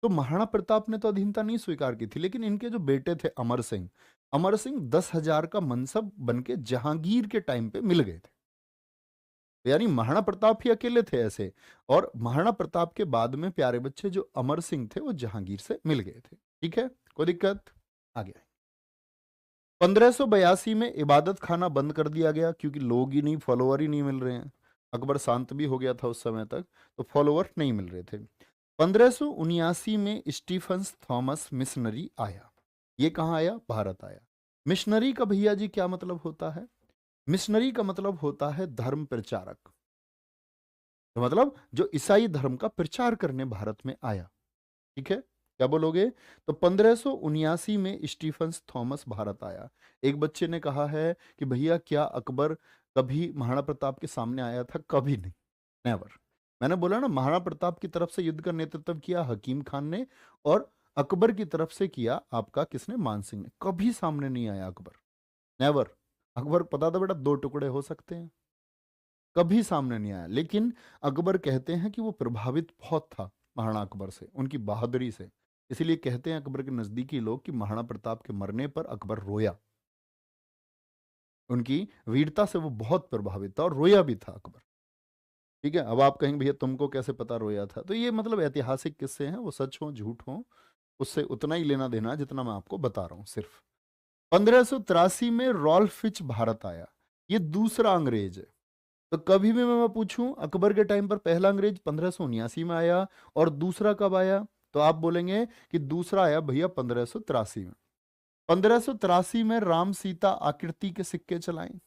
तो महाराणा प्रताप ने तो अधीनता नहीं स्वीकार की थी, लेकिन इनके जो बेटे थे अमर सिंह 10,000 का मनसब बन के जहांगीर के टाइम पे मिल गए थे। यानी महाराणा प्रताप ही अकेले थे ऐसे। और महाराणा प्रताप के बाद में प्यारे बच्चे जो अमर सिंह थे वो जहांगीर से मिल गए थे। ठीक है, कोई दिक्कत? आगे 1582 में इबादत खाना बंद कर दिया गया क्योंकि लोग ही नहीं, फॉलोअर ही नहीं मिल रहे हैं। अकबर शांत भी हो गया था उस समय तक, तो फॉलोअर नहीं मिल रहे थे। 1579 में स्टीफन्स थॉमस मिशनरी आया। ये कहाँ आया? भारत आया। मिशनरी का भैया जी क्या मतलब होता है? मिशनरी का मतलब होता है धर्म प्रचारक। तो मतलब जो ईसाई धर्म का प्रचार करने भारत में आया। ठीक है, क्या बोलोगे? तो 1579 में स्टीफन्स थॉमस भारत आया। एक बच्चे ने कहा है कि भैया क्या अकबर कभी महाराणा प्रताप के सामने आया था? कभी नहीं, नेवर। मैंने बोला ना, महाराणा प्रताप की तरफ से युद्ध का नेतृत्व किया हकीम खान ने, और अकबर की तरफ से किया आपका किसने? मान सिंह ने। कभी सामने नहीं आया अकबर, नेवर। अकबर पता था बेटा 2 टुकड़े हो सकते हैं, कभी सामने नहीं आया। लेकिन अकबर कहते हैं कि वो प्रभावित बहुत था महाराणा अकबर से, उनकी बहादुरी से। इसीलिए कहते हैं अकबर के नजदीकी लोग कि महाराणा प्रताप के मरने पर अकबर रोया। उनकी वीरता से वो बहुत प्रभावित था और रोया भी था अकबर। ठीक है, अब आप कहेंगे भैया तुमको कैसे पता रोया था? तो ये मतलब ऐतिहासिक किस्से हैं, वो सच हो झूठ हो उससे उतना ही लेना देना है जितना मैं आपको बता रहा हूं सिर्फ। 1583 में रॉल्फ फिच भारत आया। ये दूसरा अंग्रेज है। तो कभी भी मैं पूछूं अकबर के टाइम पर पहला अंग्रेज 1579 में आया और दूसरा कब आया, तो आप बोलेंगे कि दूसरा आया भैया 1583 में। 1583 में राम सीता आकृति के सिक्के चलाए।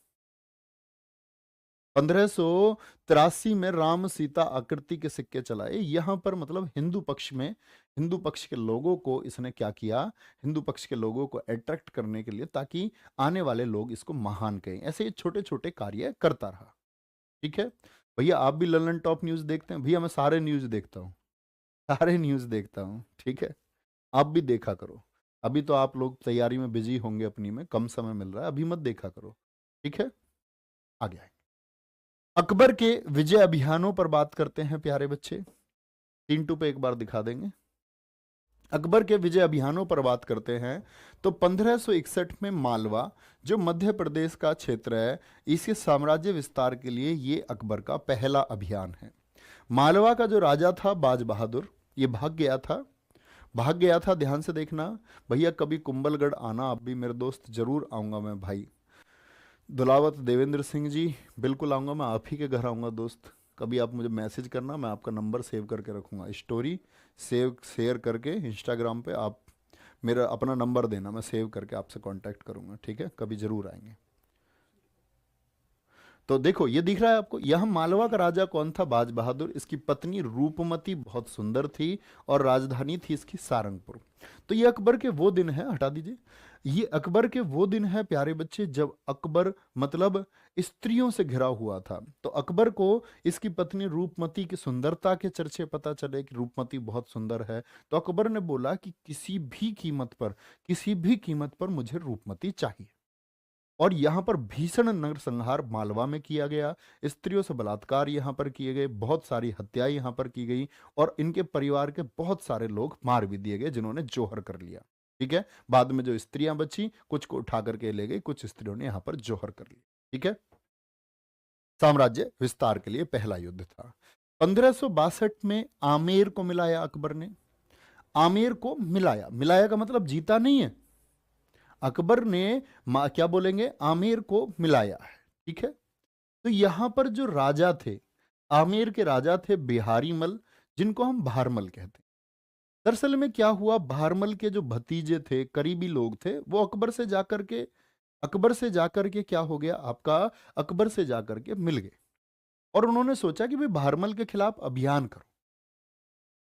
1583 में राम सीता आकृति के सिक्के चलाए। यहाँ पर मतलब हिंदू पक्ष के लोगों को इसने क्या किया, हिंदू पक्ष के लोगों को अट्रैक्ट करने के लिए, ताकि आने वाले लोग इसको महान कहें। ऐसे ये छोटे छोटे कार्य करता रहा। ठीक है भैया, आप भी ललन टॉप न्यूज देखते हैं? भैया मैं सारे न्यूज देखता हूँ, सारे न्यूज देखता हूँ। ठीक है, आप भी देखा करो। अभी तो आप लोग तैयारी में बिजी होंगे, अपनी में कम समय मिल रहा है, अभी मत देखा करो। ठीक है, आगे आए। अकबर के विजय अभियानों पर बात करते हैं प्यारे बच्चे। 3-2 पे एक बार दिखा देंगे। अकबर के विजय अभियानों पर बात करते हैं तो 1561 में मालवा, जो मध्य प्रदेश का क्षेत्र है, इसके साम्राज्य विस्तार के लिए ये अकबर का पहला अभियान है। मालवा का जो राजा था बाज बहादुर, ये भाग गया था। ध्यान से देखना भैया, कभी कुंभलगढ़ आना, आप भी मेरे दोस्त, जरूर आऊंगा मैं भाई। दुलावत देवेंद्र सिंह जी, बिल्कुल आऊंगा, मैं आप ही के घर आऊंगा दोस्त। कभी आप मुझे मैसेज करना, मैं आपका नंबर सेव करके रखूंगा, स्टोरी शेयर करके इंस्टाग्राम पे आप मेरा अपना नंबर देना, मैं सेव करके आपसे कांटेक्ट करूंगा। ठीक है, कभी जरूर आएंगे। तो देखो ये दिख रहा है आपको, यह मालवा का राजा कौन था? बाज बहादुर। इसकी पत्नी रूपमती बहुत सुंदर थी और राजधानी थी इसकी सारंगपुर। तो ये अकबर के वो दिन है, हटा दीजिए, ये अकबर के वो दिन है प्यारे बच्चे, जब अकबर मतलब स्त्रियों से घिरा हुआ था। तो अकबर को इसकी पत्नी रूपमती की सुंदरता के चर्चे पता चले कि रूपमती बहुत सुंदर है। तो अकबर ने बोला कि किसी भी कीमत पर मुझे रूपमती चाहिए। और यहां पर भीषण नरसंहार मालवा में किया गया, स्त्रियों से बलात्कार यहां पर किए गए, बहुत सारी हत्याएं यहां पर की गई, और इनके परिवार के बहुत सारे लोग मार भी दिए गए जिन्होंने जोहर कर लिया। ठीक है, बाद में जो स्त्रियां बची, कुछ को उठा करके ले गई, कुछ स्त्रियों ने यहां पर जोहर कर लिया। ठीक है, साम्राज्य विस्तार के लिए पहला युद्ध था। 1562 में आमेर को मिलाया अकबर ने। आमेर को मिलाया, मिलाया का मतलब जीता नहीं है, अकबर ने क्या बोलेंगे, आमेर को मिलाया है। ठीक है, तो यहां पर जो राजा थे, आमेर के राजा थे बिहारी मल, जिनको हम भारमल कहते हैं। दरअसल में क्या हुआ, भारमल के जो भतीजे थे, करीबी लोग थे, वो अकबर से जाकर के क्या हो गया आपका, अकबर से जाकर के मिल गए, और उन्होंने सोचा कि भाई भारमल के खिलाफ अभियान करो,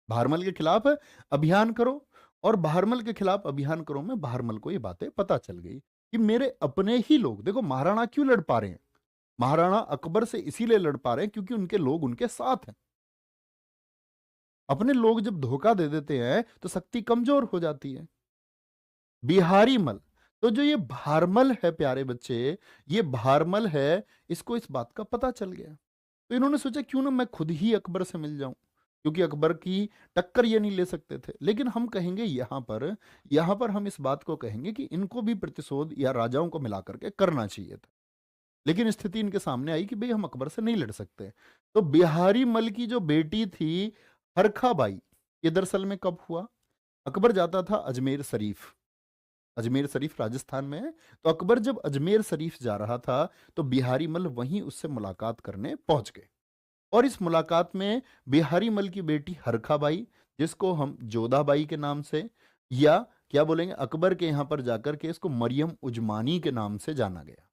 भारमल के खिलाफ अभियान करो। और भारमल के खिलाफ अभियान करो में भारमल को ये बातें पता चल गई कि मेरे अपने ही लोग, देखो महाराणा क्यों लड़ पा रहे हैं, महाराणा अकबर से इसीलिए लड़ पा रहे हैं क्योंकि उनके लोग उनके साथ हैं। अपने लोग जब धोखा दे देते हैं तो शक्ति कमजोर हो जाती है। बिहारी मल, तो जो ये भारमल है प्यारे बच्चे, ये भारमल है, इसको इस बात का पता चल गया। तो इन्होंने सोचा क्यों ना मैं खुद ही अकबर से मिल जाऊं, क्योंकि अकबर की टक्कर ये नहीं ले सकते थे। लेकिन हम कहेंगे यहां पर हम इस बात को कहेंगे कि इनको भी प्रतिशोध या राजाओं को मिलाकर के करना चाहिए था। लेकिन स्थिति इनके सामने आई कि भाई हम अकबर से नहीं लड़ सकते। तो बिहारी मल की जो बेटी थी हरखा बाई, ये दरअसल में कब हुआ, अकबर जाता था अजमेर शरीफ, अजमेर शरीफ राजस्थान में है। तो अकबर जब अजमेर शरीफ जा रहा था तो बिहारी मल वहीं उससे मुलाकात करने पहुंच गए। और इस मुलाकात में बिहारी मल की बेटी हरखा बाई, जिसको हम जोधाबाई के नाम से, या क्या बोलेंगे, अकबर के यहां पर जाकर के इसको मरियम उजमानी के नाम से जाना गया,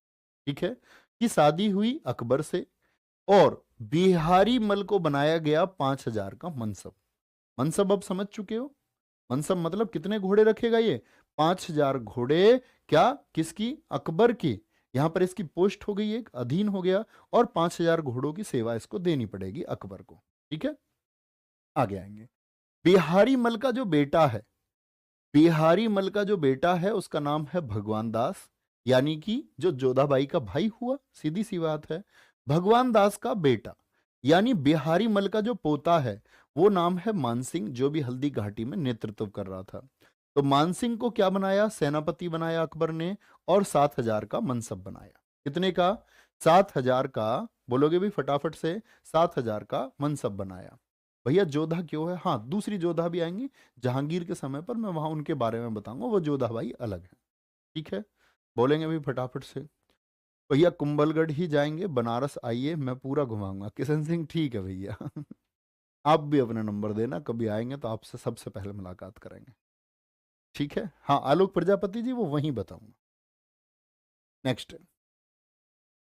ठीक है, की शादी हुई अकबर से। और बिहारी मल को बनाया गया 5,000 का मनसब। मनसब अब समझ चुके हो, मनसब मतलब कितने घोड़े रखेगा ये, 5,000 घोड़े। क्या, किसकी, अकबर की। यहां पर इसकी पोस्ट हो गई, एक अधीन हो गया, और 5,000 घोड़ों की सेवा इसको देनी पड़ेगी अकबर को। ठीक है, आगे आएंगे। बिहारी मल का जो बेटा है, बिहारी मल का जो बेटा है उसका नाम है भगवान दास, यानी कि जो जोधाबाई का भाई हुआ, सीधी सी बात है। भगवान दास का बेटा यानी बिहारी मल का जो पोता है, वो नाम है मानसिंह, जो भी हल्दी घाटी में नेतृत्व कर रहा था। तो मानसिंह को क्या बनाया, सेनापति बनाया अकबर ने, और 7,000 का मनसब बनाया। कितने का, 7,000 का, बोलोगे भी फटाफट से, 7,000 का मनसब बनाया। भैया जोधा क्यों है, हाँ दूसरी जोधा भी आएंगी जहांगीर के समय पर, मैं वहां उनके बारे में बताऊंगा, वो जोधा भाई अलग है। ठीक है, बोलेंगे भी फटाफट से। भैया कुंभलगढ़ ही जाएंगे, बनारस आइए, मैं पूरा घुमाऊंगा। किशन सिंह, ठीक है भैया आप भी अपना नंबर देना, कभी आएंगे तो आपसे सबसे पहले मुलाकात करेंगे। ठीक है, हाँ आलोक प्रजापति जी, वो वहीं बताऊंगा। नेक्स्ट,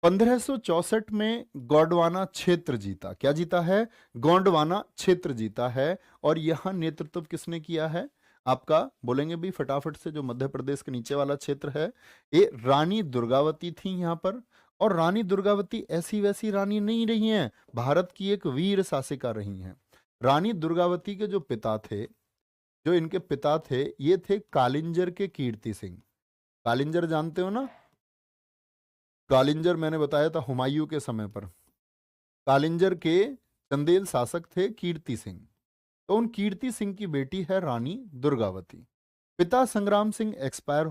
1564 में गोंडवाना क्षेत्र जीता। क्या जीता है? गोंडवाना क्षेत्र जीता है। और यहां नेतृत्व किसने किया है? आपका बोलेंगे भी फटाफट से, जो मध्य प्रदेश के नीचे वाला क्षेत्र है, ये रानी दुर्गावती थी यहां पर। और रानी दुर्गावती ऐसी वैसी रानी नहीं रही हैं, भारत की एक वीर शासिका रही हैं। रानी दुर्गावती के जो पिता थे, जो इनके पिता थे, ये थे कालिंजर के कीर्ति सिंह। कालिंजर जानते हो ना? कालिंजर मैंने बताया था हुमायूं के समय पर। कालिंजर के चंदेल शासक थे कीर्ति सिंह। तो उन कीर्ति सिंह की बेटी है रानी दुर्गावती। पिता संग्राम सिंह एक्सपायर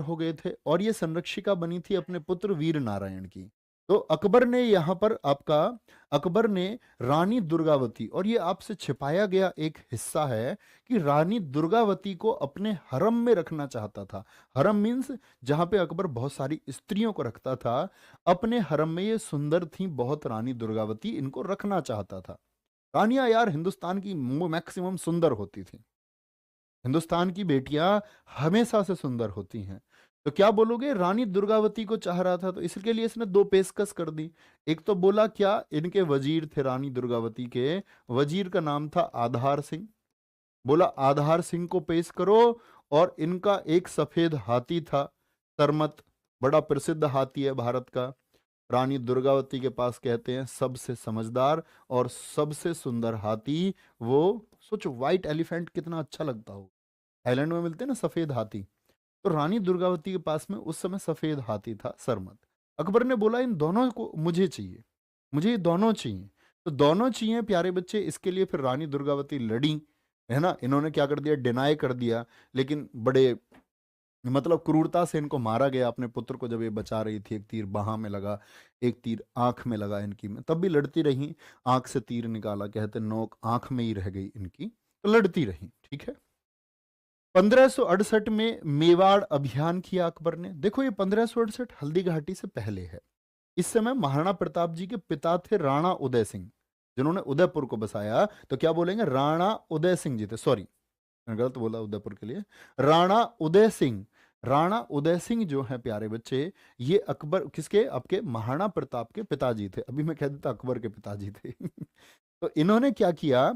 हो गए थे, और ये संरक्षिका बनी थी अपने पुत्र वीर नारायण की। तो अकबर ने यहां पर अकबर ने रानी दुर्गावती, और ये आपसे छिपाया गया एक हिस्सा है कि रानी दुर्गावती को अपने हरम में रखना चाहता था। हरम मीन्स जहां पे अकबर बहुत सारी स्त्रियों को रखता था, अपने हरम में ये सुंदर थी बहुत रानी दुर्गावती, इनको रखना चाहता था। रानियां यार हिंदुस्तान की मैक्सिमम सुंदर होती थी। हिंदुस्तान की बेटियां हमेशा से सुंदर होती हैं। तो क्या बोलोगे? रानी दुर्गावती को चाह रहा था, तो इसके लिए इसने दो पेशकश कर दी। एक तो बोला क्या, इनके वजीर थे रानी दुर्गावती के, वजीर का नाम था आधार सिंह। बोला आधार सिंह को पेश करो। और इनका एक सफेद हाथी था, सरमत, बड़ा प्रसिद्ध हाथी है भारत का। रानी दुर्गावती के पास कहते हैं सबसे समझदार और सबसे सुंदर हाथी वो। सोचो व्हाइट एलिफेंट कितना अच्छा लगता हो, थाईलैंड में मिलते हैं ना सफेद हाथी। तो रानी दुर्गावती के पास में उस समय सफेद हाथी था, सरमत। अकबर ने बोला इन दोनों को मुझे चाहिए, मुझे ये दोनों चाहिए। तो दोनों चाहिए प्यारे बच्चे, इसके लिए फिर रानी दुर्गावती लड़ी, है ना। इन्होंने क्या कर दिया, डिनाई कर दिया, लेकिन बड़े मतलब क्रूरता से इनको मारा गया अपने पुत्र को। जब ये बचा रही थी, एक तीर बाह में लगा, एक तीर आंख में लगा इनकी में, तब भी लड़ती रही। आंख से तीर निकाला, कहते नोक आंख में ही रह गई इनकी, तो लड़ती रही। ठीक है। 1568 में मेवाड़ अभियान किया अकबर ने। देखो ये 1568 हल्दी घाटी से पहले है। इस समय महाराणा प्रताप जी के पिता थे राणा उदय सिंह, जिन्होंने उदयपुर को बसाया। तो क्या बोलेंगे? राणा उदय सिंह जी थे। सॉरी, मैंने गलत बोला उदयपुर के लिए। राणा उदय सिंह, राणा उदय सिंह जो है प्यारे बच्चे, ये अकबर किसके, आपके महाराणा प्रताप के पिताजी थे। अभी मैं कह देता अकबर के पिताजी थे। तो इन्होंने क्या किया,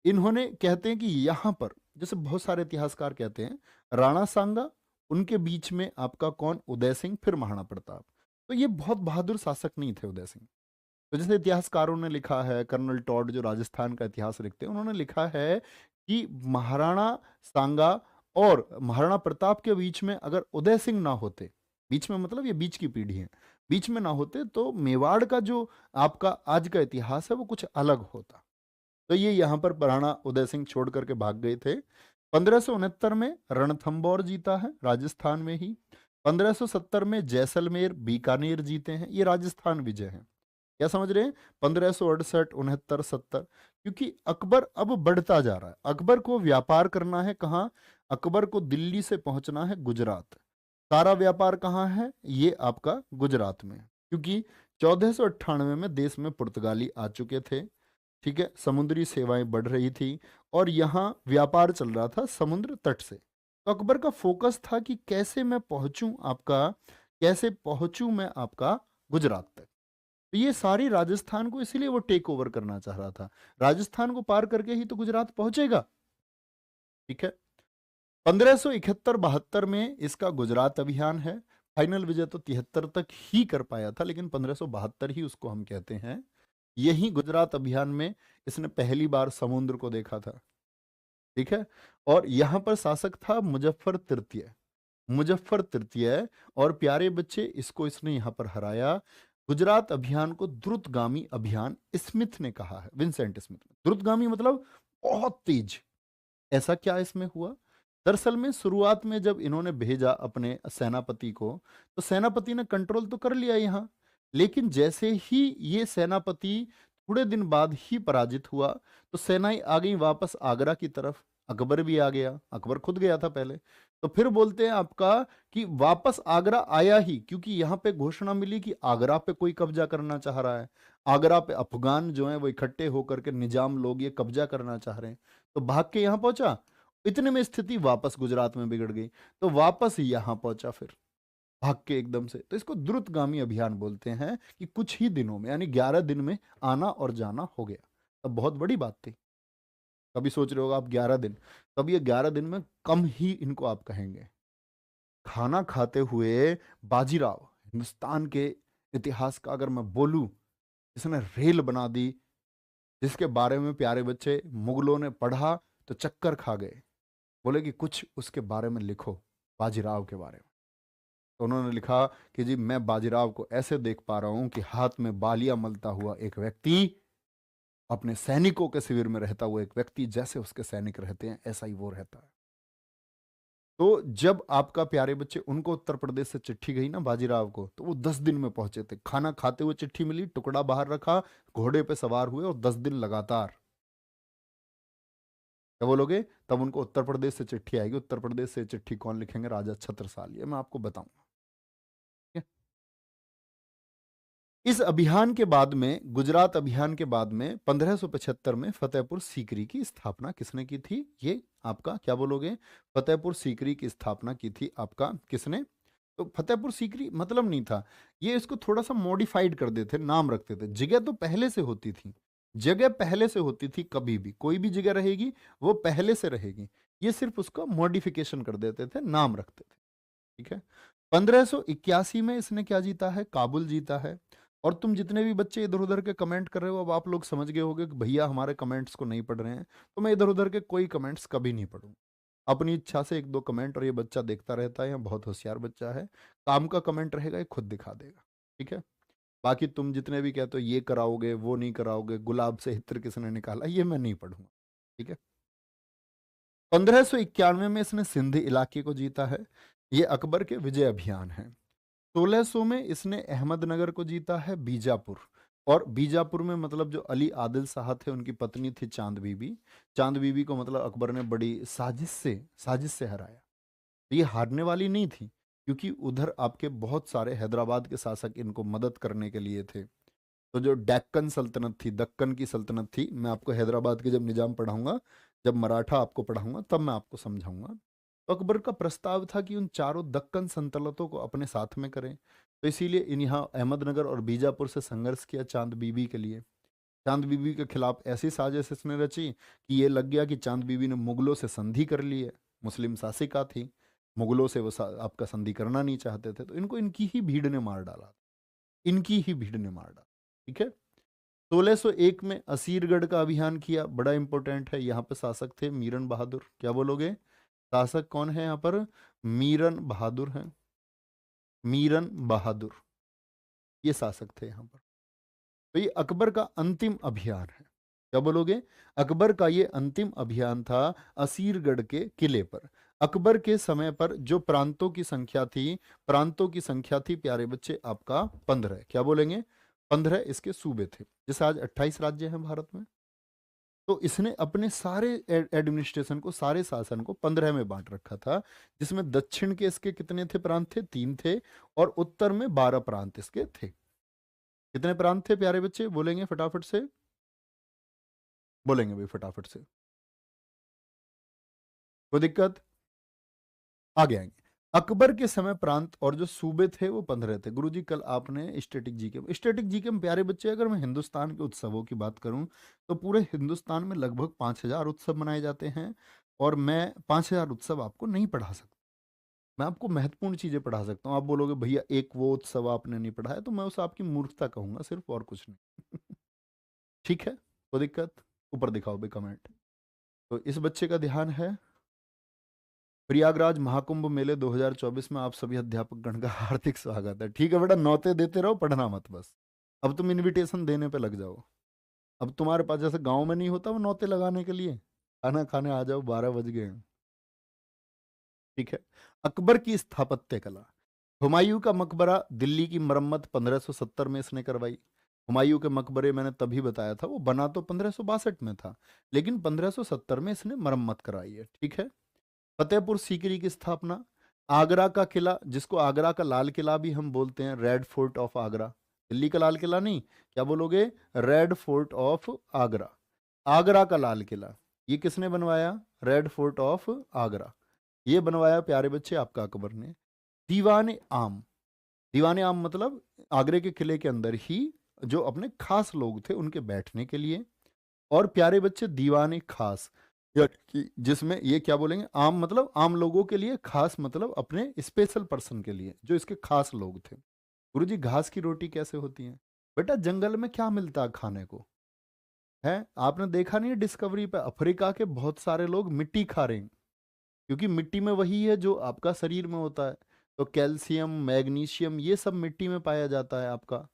इन्होंने कहते हैं कि यहां पर, जैसे बहुत सारे इतिहासकार कहते हैं, राणा सांगा, उनके बीच में आपका कौन, उदय सिंह, फिर महाराणा प्रताप। तो ये बहुत बहादुर शासक नहीं थे उदय सिंह। तो जैसे इतिहासकारों ने लिखा है, कर्नल टॉड जो राजस्थान का इतिहास लिखते हैं, उन्होंने लिखा है कि महाराणा सांगा और महाराणा प्रताप के बीच में अगर उदय सिंह ना होते, बीच में मतलब ये बीच की पीढ़ी है, बीच में ना होते, तो मेवाड़ का जो आपका आज का इतिहास है वो कुछ अलग होता। तो ये यहाँ पर राणा उदय सिंह छोड़ करके भाग गए थे। 1569 में रणथंबोर जीता है, राजस्थान में ही। 1570 में जैसलमेर बीकानेर जीते हैं, ये राजस्थान विजय है। क्या समझ रहे हैं? 1568, 69, 70, क्योंकि अकबर अब बढ़ता जा रहा है। अकबर को व्यापार करना है कहाँ? अकबर को दिल्ली से पहुंचना है गुजरात। सारा व्यापार कहाँ है? ये आपका गुजरात में, क्योंकि 1498 में देश में पुर्तगाली आ चुके थे। ठीक है, समुद्री सेवाएं बढ़ रही थी और यहाँ व्यापार चल रहा था समुद्र तट से। तो अकबर का फोकस था कि कैसे मैं पहुंचूं आपका, कैसे पहुंचूं मैं आपका गुजरात तक। तो ये सारी राजस्थान को इसीलिए वो टेक ओवर करना चाह रहा था। राजस्थान को पार करके ही तो गुजरात पहुंचेगा। ठीक है। 1571-72 में इसका गुजरात अभियान है। फाइनल विजय तो 73 तक ही कर पाया था, लेकिन 1572 ही उसको हम कहते हैं। यही गुजरात अभियान में इसने पहली बार समुद्र को देखा था। ठीक है। और यहां पर शासक था मुजफ्फर तृतीय, मुजफ्फर तृतीय। और प्यारे बच्चे, इसको इसने यहां पर हराया। गुजरात अभियान को द्रुतगामी अभियान स्मिथ ने कहा है, विंसेंट स्मिथ ने। द्रुतगामी मतलब बहुत तेज। ऐसा क्या इसमें हुआ? दरअसल में शुरुआत में जब इन्होंने भेजा अपने सेनापति को, तो सेनापति ने कंट्रोल तो कर लिया यहां, लेकिन जैसे ही ये सेनापति थोड़े दिन बाद ही पराजित हुआ, तो सेनाएं आ गई वापस आगरा की तरफ। अकबर भी आ गया, अकबर खुद गया था पहले। तो फिर बोलते हैं आपका कि वापस आगरा आया ही, क्योंकि यहां पे घोषणा मिली कि आगरा पे कोई कब्जा करना चाह रहा है। आगरा पे अफगान जो है वो इकट्ठे होकर के निजाम लोग ये कब्जा करना चाह रहे हैं। तो भाग के यहां पहुंचा। इतने में स्थिति वापस गुजरात में बिगड़ गई, तो वापस यहां पहुंचा फिर। भाग के एकदम से। तो इसको द्रुतगामी अभियान बोलते हैं कि कुछ ही दिनों में यानी 11 दिन में आना और जाना हो गया। तब बहुत बड़ी बात थी। कभी सोच रहे होगा आप 11 दिन, तब ये 11 दिन में कम ही इनको आप कहेंगे। खाना खाते हुए बाजीराव, हिंदुस्तान के इतिहास का अगर मैं बोलूं, इसने रेल बना दी, जिसके बारे में प्यारे बच्चे मुगलों ने पढ़ा तो चक्कर खा गए। बोले कि कुछ उसके बारे में लिखो, बाजीराव के बारे में। तो उन्होंने लिखा कि जी मैं बाजीराव को ऐसे देख पा रहा हूं कि हाथ में बालियां मलता हुआ एक व्यक्ति, अपने सैनिकों के शिविर में रहता हुआ एक व्यक्ति, जैसे उसके सैनिक रहते हैं ऐसा ही वो रहता है। तो जब आपका प्यारे बच्चे उनको उत्तर प्रदेश से चिट्ठी गई ना बाजीराव को, तो वो 10 दिन में पहुंचे थे। खाना खाते हुए चिट्ठी मिली, टुकड़ा बाहर रखा, घोड़े पे सवार हुए और 10 दिन लगातार। क्या बोलोगे? तब उनको उत्तर प्रदेश से चिट्ठी आएगी। उत्तर प्रदेश से चिट्ठी कौन लिखेंगे? राजा छत्रसाल। ये मैं आपको बताऊंगा। इस अभियान के बाद में, गुजरात अभियान के बाद में 1575 में फतेहपुर सीकरी की स्थापना किसने की थी? ये आपका क्या बोलोगे? फतेहपुर सीकरी की स्थापना की थी आपका किसने? तो फतेहपुर सीकरी मतलब नहीं था, ये इसको थोड़ा सा मॉडिफाइड कर देते, नाम रखते थे। जगह तो पहले से होती थी, जगह पहले से होती थी, कभी भी कोई भी जगह रहेगी वो पहले से रहेगी। ये सिर्फ उसका मॉडिफिकेशन कर देते थे, नाम रखते थे। ठीक है। 1581 में इसने क्या जीता है? काबुल जीता है। और तुम जितने भी बच्चे इधर उधर के कमेंट कर रहे हो, अब आप लोग समझ गए होगे कि भैया हमारे कमेंट्स को नहीं पढ़ रहे हैं। तो मैं इधर उधर के कोई कमेंट्स कभी नहीं पढ़ूंगा, अपनी इच्छा से एक दो कमेंट। और ये बच्चा देखता रहता है, यहाँ बहुत होशियार बच्चा है, काम का कमेंट रहेगा ये खुद दिखा देगा। ठीक है। बाकी तुम जितने भी कहते हो ये कराओगे वो नहीं कराओगे, गुलाब से इत्र किसने निकाला, ये मैं नहीं पढ़ूंगा। ठीक है। 1591 में इसने सिंध इलाके को जीता है। ये अकबर के विजय अभियान है। 1600 में इसने अहमदनगर को जीता है, बीजापुर। और बीजापुर में मतलब जो अली आदिल शाह थे, उनकी पत्नी थी चांद बीबी। चांद बीबी को मतलब अकबर ने बड़ी साजिश से हराया। ये हारने वाली नहीं थी, क्योंकि उधर आपके बहुत सारे हैदराबाद के शासक इनको मदद करने के लिए थे। तो जो डेक्कन सल्तनत थी, दक्कन की सल्तनत थी, मैं आपको हैदराबाद के जब निजाम पढ़ाऊंगा, जब मराठा आपको पढ़ाऊंगा, तब मैं आपको समझाऊंगा। तो अकबर का प्रस्ताव था कि उन चारों दक्कन सल्तनतों को अपने साथ में करें। तो इसीलिए इन यहाँ अहमदनगर और बीजापुर से संघर्ष किया चांद बीबी के लिए। चांद बीबी के खिलाफ ऐसी साजिश इसने रची कि ये लग गया कि चांद बीबी ने मुगलों से संधि कर ली है। मुस्लिम शासिका थी, मुगलों से वो आपका संधि करना नहीं चाहते थे, तो इनको इनकी ही भीड़ ने मार डाला। इनकी ही भीड़ ने मार डाला। ठीक है। 1601 में असीरगढ़ का अभियान किया, बड़ा इंपॉर्टेंट है। यहाँ पे शासक थे मीरन बहादुर। क्या बोलोगे? शासक कौन है यहाँ पर? मीरन बहादुर हैं। मीरन बहादुर ये शासक थे यहाँ पर। तो ये अकबर का अंतिम अभियान है। क्या बोलोगे? अकबर का ये अंतिम अभियान था असीरगढ़ के किले पर। अकबर के समय पर जो प्रांतों की संख्या थी प्यारे बच्चे आपका 15। क्या बोलेंगे? 15 इसके सूबे थे। जैसे आज 28 राज्य हैं भारत में, तो इसने अपने सारे एडमिनिस्ट्रेशन को, सारे शासन को 15 में बांट रखा था। जिसमें दक्षिण के इसके कितने थे प्रांत? थे 3 थे। और उत्तर में 12 प्रांत इसके थे। कितने प्रांत थे प्यारे बच्चे? बोलेंगे फटाफट से, बोलेंगे भाई फटाफट से, कोई दिक्कत? आगे आएंगे। अकबर के समय प्रांत और जो सूबे थे वो 15 थे। गुरुजी कल आपने स्टैटिक जीके में प्यारे बच्चे, अगर मैं हिंदुस्तान के उत्सवों की बात करूं तो पूरे हिंदुस्तान में लगभग 5000 उत्सव मनाए जाते हैं। और मैं 5000 उत्सव आपको नहीं पढ़ा सकता, मैं आपको महत्वपूर्ण चीजें पढ़ा सकता हूँ। आप बोलोगे भैया एक वो उत्सव आपने नहीं पढ़ा है, तो मैं उसे आपकी मूर्खता कहूंगा सिर्फ, और कुछ नहीं। ठीक है, कोई दिक्कत? ऊपर दिखाओ भाई कमेंट। तो इस बच्चे का ध्यान है। प्रयागराज महाकुंभ मेले 2024 में आप सभी अध्यापक गण का हार्दिक स्वागत है। ठीक है बेटा, नौते देते रहो, पढ़ना मत बस। अब तुम इनविटेशन देने पे लग जाओ। अब तुम्हारे पास जैसे गांव में नहीं होता वो नौते लगाने के लिए, खाना खाने आ जाओ, 12 बज गए हैं। ठीक है। अकबर की स्थापत्य कला। हुमायूं का मकबरा दिल्ली की मरम्मत 1570 में इसने करवाई। हुमायूं के मकबरे मैंने तभी बताया था, वो बना तो 1562 में था, लेकिन 1570 में इसने मरम्मत कराई है। ठीक है। फतेहपुर सीकरी की स्थापना। आगरा का किला, जिसको आगरा का लाल किला भी हम बोलते हैं, red fort of Agra. Delhi का लाल किला नहीं, क्या बोलोगे? Red fort of Agra. Agra का लाल किला ये किसने बनवाया? रेड फोर्ट ऑफ आगरा ये बनवाया प्यारे बच्चे आपका अकबर ने। दीवान आम, दीवाने आम मतलब आगरे के किले के अंदर ही जो अपने खास लोग थे उनके बैठने के लिए। और प्यारे बच्चे दीवाने खास, यानी कि जिसमें ये क्या बोलेंगे, आम मतलब आम लोगों के लिए, खास मतलब अपने स्पेशल पर्सन के लिए जो इसके खास लोग थे। गुरुजी घास की रोटी कैसे होती है? बेटा जंगल में क्या मिलता है खाने को? है, आपने देखा नहीं है डिस्कवरी पे अफ्रीका के बहुत सारे लोग मिट्टी खा रहे हैं, क्योंकि मिट्टी में वही है जो आपका शरीर में होता है। तो कैल्शियम, मैग्नीशियम, ये सब मिट्टी में पाया जाता है आपका।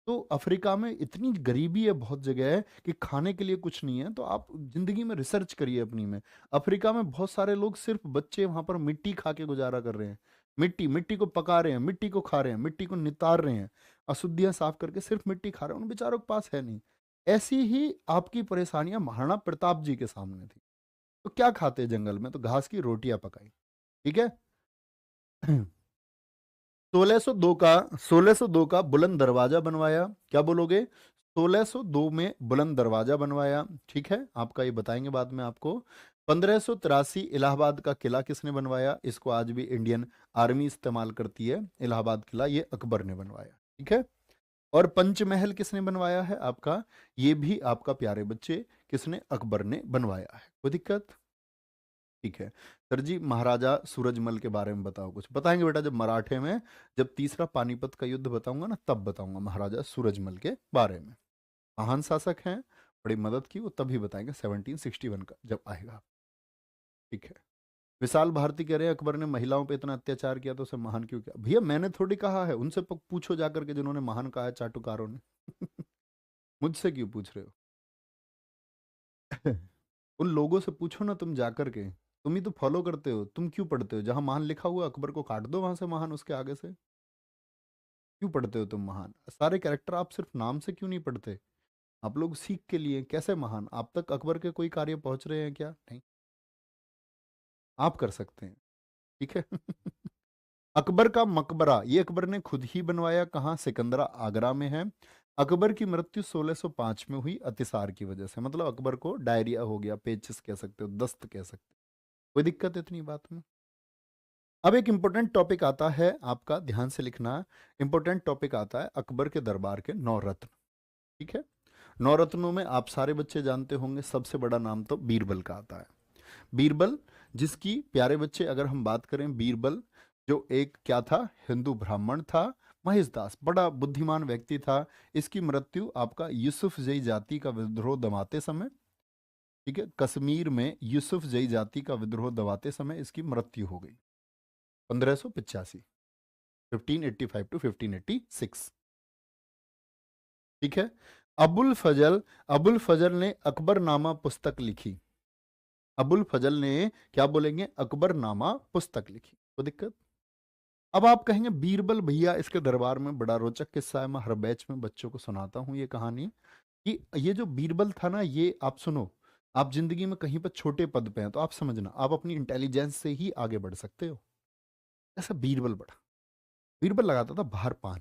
तो अफ्रीका में इतनी गरीबी है, बहुत जगह है कि खाने के लिए कुछ नहीं है। तो आप जिंदगी में रिसर्च करिए अपनी में। अफ्रीका में बहुत सारे लोग, सिर्फ बच्चे वहां पर मिट्टी खा के गुजारा कर रहे हैं। मिट्टी मिट्टी को पका रहे हैं, मिट्टी को खा रहे हैं, मिट्टी को नितार रहे हैं, अशुद्धियां साफ करके सिर्फ मिट्टी खा रहे हैं। उन बेचारों के पास है नहीं। ऐसी ही आपकी परेशानियां महाराणा प्रताप जी के सामने थी। तो क्या खाते जंगल में? तो घास की रोटियां पकाई। ठीक है। 1602 का 1602 का बुलंद दरवाजा बनवाया। क्या बोलोगे? 1602 में बुलंद दरवाजा बनवाया। ठीक है, आपका ये बताएंगे बाद में आपको। 1583 इलाहाबाद का किला किसने बनवाया? इसको आज भी इंडियन आर्मी इस्तेमाल करती है। इलाहाबाद किला ये अकबर ने बनवाया। ठीक है। और पंचमहल किसने बनवाया है आपका? ये भी आपका प्यारे बच्चे किसने? अकबर ने बनवाया है। कोई दिक्कत? ठीक है। सर जी महाराजा सूरजमल के बारे में बताओ कुछ। बताएंगे बेटा जब मराठे में, जब तीसरा पानीपत का युद्ध बताऊंगा ना, तब बताऊंगा महाराजा सूरजमल के बारे में। महान शासक हैं, बड़ी मदद की, वो तभी बताएंगे 1761 का जब आएगा। ठीक है। विशाल भारती कह रहे हैं अकबर ने महिलाओं पे इतना अत्याचार किया तो उसे महान क्यों किया? भैया मैंने थोड़ी कहा है, उनसे पूछो जाकर के जिन्होंने महान कहा है चाटुकारों ने। मुझसे क्यों पूछ रहे हो? उन लोगों से पूछो ना तुम जाकर के। तुम ही तो फॉलो करते हो, तुम क्यों पढ़ते हो? जहां महान लिखा हुआ अकबर को काट दो वहां से, महान उसके आगे से। क्यों पढ़ते हो तुम महान? सारे कैरेक्टर आप सिर्फ नाम से क्यों नहीं पढ़ते? आप लोग सीख के लिए कैसे महान? आप तक अकबर के कोई कार्य पहुंच रहे हैं क्या? नहीं। आप कर सकते हैं। ठीक है। अकबर का मकबरा ये अकबर ने खुद ही बनवाया। कहाँ? सिकंदरा, आगरा में है। अकबर की मृत्यु 1605 में हुई अतिसार की वजह से। मतलब अकबर को डायरिया हो गया, पेचिस कह सकते हो, दस्त कह सकते हो। कोई दिक्कत है इतनी बात में? अब एक इंपॉर्टेंट टॉपिक आता है आपका, ध्यान से लिखना। इंपॉर्टेंट टॉपिक आता है अकबर के दरबार के नौ रत्न। ठीक है। नौ रत्नों में आप सारे बच्चे जानते होंगे, सबसे बड़ा नाम तो बीरबल का आता है। बीरबल, जिसकी प्यारे बच्चे अगर हम बात करें, बीरबल जो एक क्या था? हिंदू ब्राह्मण था। महेशदास बड़ा बुद्धिमान व्यक्ति था। इसकी मृत्यु आपका यूसुफ जई जाति का विद्रोह दबाते समय, ठीक है, कश्मीर में यूसुफ जई जाति का विद्रोह दबाते समय इसकी मृत्यु हो गई। 1585, 1585 टू 1586। ठीक है। अबुल फजल ने अकबरनामा पुस्तक लिखी। अबुल फजल ने क्या बोलेंगे? अकबरनामा पुस्तक लिखी। तो दिक्कत? अब आप कहेंगे बीरबल भैया इसके दरबार में बड़ा रोचक किस्सा है, मैं हर बैच में बच्चों को सुनाता हूं ये कहानी। कि ये जो बीरबल था ना, ये आप सुनो, आप जिंदगी में कहीं पर छोटे पद पे हैं तो आप समझना, आप अपनी इंटेलिजेंस से ही आगे बढ़ सकते हो। ऐसा बीरबल बढ़ा। बीरबल लगाता था बाहर पान,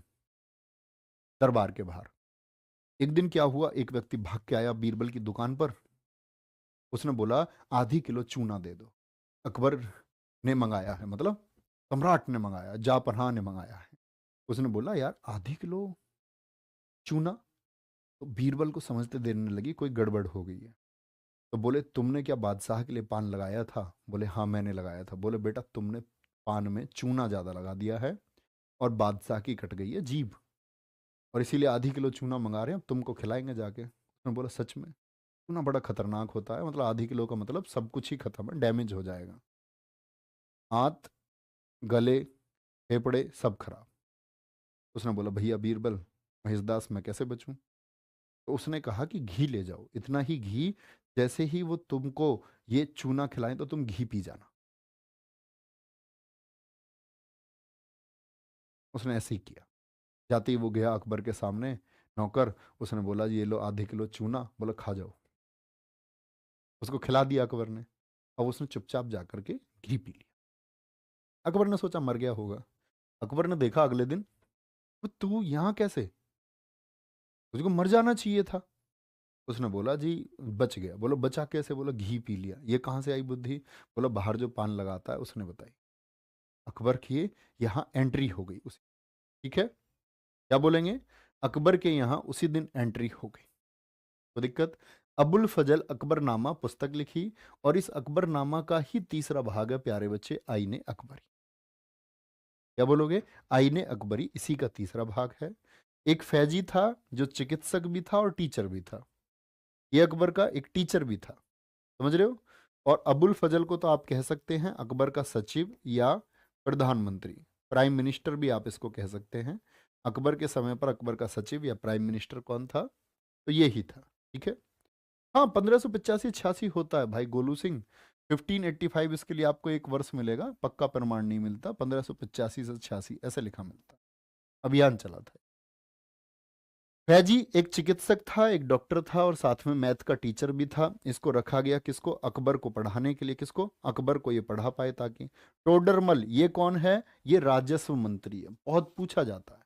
दरबार के बाहर। एक दिन क्या हुआ, एक व्यक्ति भाग के आया बीरबल की दुकान पर। उसने बोला आधी किलो चूना दे दो। अकबर ने मंगाया है, मतलब सम्राट ने मंगाया, जापरहा ने मंगाया है। उसने बोला यार आधी किलो चूना। तो बीरबल को समझते देने लगी कोई गड़बड़ हो गई है। तो बोले तुमने क्या बादशाह के लिए पान लगाया था? बोले हाँ मैंने लगाया था। बोले बेटा तुमने पान में चूना ज्यादा लगा दिया है और बादशाह की कट गई है जीभ, और इसीलिए आधी किलो चूना मंगा रहे हैं, तुमको खिलाएंगे जाके। उसने बोला सच में? चूना बड़ा खतरनाक होता है, मतलब आधी किलो का मतलब सब कुछ ही खत्म है, डैमेज हो जाएगा, हाथ, गले, फेफड़े सब खराब। उसने बोला भैया बीरबल, महेशदास मैं कैसे बचूं? तो उसने कहा कि घी ले जाओ, इतना ही घी, जैसे ही वो तुमको ये चूना खिलाएं तो तुम घी पी जाना। उसने ऐसे ही किया। जाते ही वो गया अकबर के सामने, नौकर, उसने बोला ये लो आधे किलो चूना, बोला खा जाओ। उसको खिला दिया अकबर ने। अब उसने चुपचाप जाकर के घी पी लिया। अकबर ने सोचा मर गया होगा। अकबर ने देखा अगले दिन, "वो तू यहाँ कैसे? तुझको मर जाना चाहिए था।" उसने बोला जी बच गया। बोलो बचा कैसे? बोला घी पी लिया। ये कहाँ से आई बुद्धि? बोला बाहर जो पान लगाता है उसने बताई। अकबर की यहाँ एंट्री हो गई उसी। ठीक है, क्या बोलेंगे, अकबर के यहाँ उसी दिन एंट्री हो गई। तो दिक्कत, अबुल फजल अकबरनामा पुस्तक लिखी और इस अकबरनामा का ही तीसरा भाग है प्यारे बच्चे आईने अकबरी। क्या बोलोगे, आईने अकबरी इसी का तीसरा भाग है। एक फैजी था जो चिकित्सक भी था और टीचर भी था, ये अकबर का एक टीचर भी था, समझ रहे हो। और अबुल फजल को तो आप कह सकते हैं अकबर का सचिव या प्रधानमंत्री, प्राइम मिनिस्टर भी आप इसको कह सकते हैं। अकबर के समय पर अकबर का सचिव या प्राइम मिनिस्टर कौन था, तो ये ही था। ठीक है, हाँ 1585-86 होता है भाई गोलू सिंह, 1585 इसके लिए आपको एक वर्ष मिलेगा, पक्का प्रमाण नहीं मिलता, 1585 से 86 ऐसे लिखा मिलता। अभियान चला था। फैजी एक चिकित्सक था, एक डॉक्टर था और साथ में मैथ का टीचर भी था। इसको रखा गया किसको, अकबर को पढ़ाने के लिए। किसको, अकबर को ये पढ़ा पाए ताकि। टोडरमल ये कौन है, ये राजस्व मंत्री है, बहुत पूछा जाता है,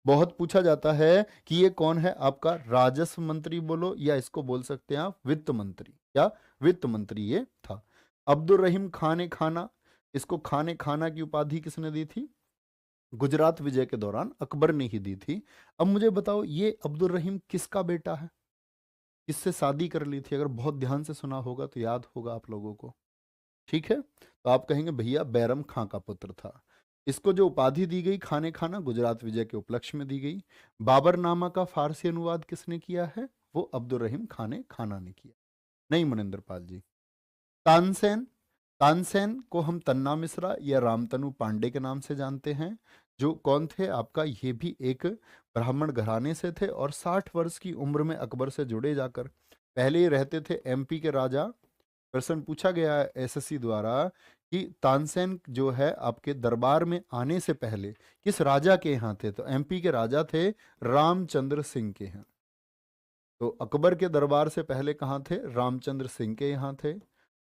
बहुत पूछा जाता है कि ये कौन है आपका राजस्व मंत्री बोलो, या इसको बोल सकते हैं आप वित्त मंत्री, या वित्त मंत्री ये था। अब्दुल रहीम खान खाना, इसको खाने खाना की उपाधि किसने दी थी, गुजरात विजय के दौरान अकबर ने ही दी थी। अब मुझे बताओ ये अब्दुल रहीम किसका बेटा है, किससे शादी कर ली थी, अगर बहुत ध्यान से सुना होगा तो याद होगा आप लोगों को। ठीक है, तो आप कहेंगे भैया बैरम खां का पुत्र था। इसको जो उपाधि दी गई खाने खाना, गुजरात विजय के उपलक्ष्य में दी गई। बाबरनामा का फारसी अनुवाद किसने किया है, वो अब्दुल रहीम खाने खाना ने किया, नहीं मनिंदर पाल जी। तानसेन, तानसेन को हम तन्ना मिश्रा या रामतनु पांडे के नाम से जानते हैं, जो कौन थे आपका, ये भी एक ब्राह्मण घराने से थे और 60 वर्ष की उम्र में अकबर से जुड़े जाकर पहले ये रहते थे एमपी के राजा। प्रश्न पूछा गया है एसएससी द्वारा कि तानसेन जो है आपके दरबार में आने से पहले किस राजा के यहाँ थे, तो एमपी के राजा थे रामचंद्र सिंह के यहाँ। तो अकबर के दरबार से पहले कहाँ थे, रामचंद्र सिंह के यहाँ थे।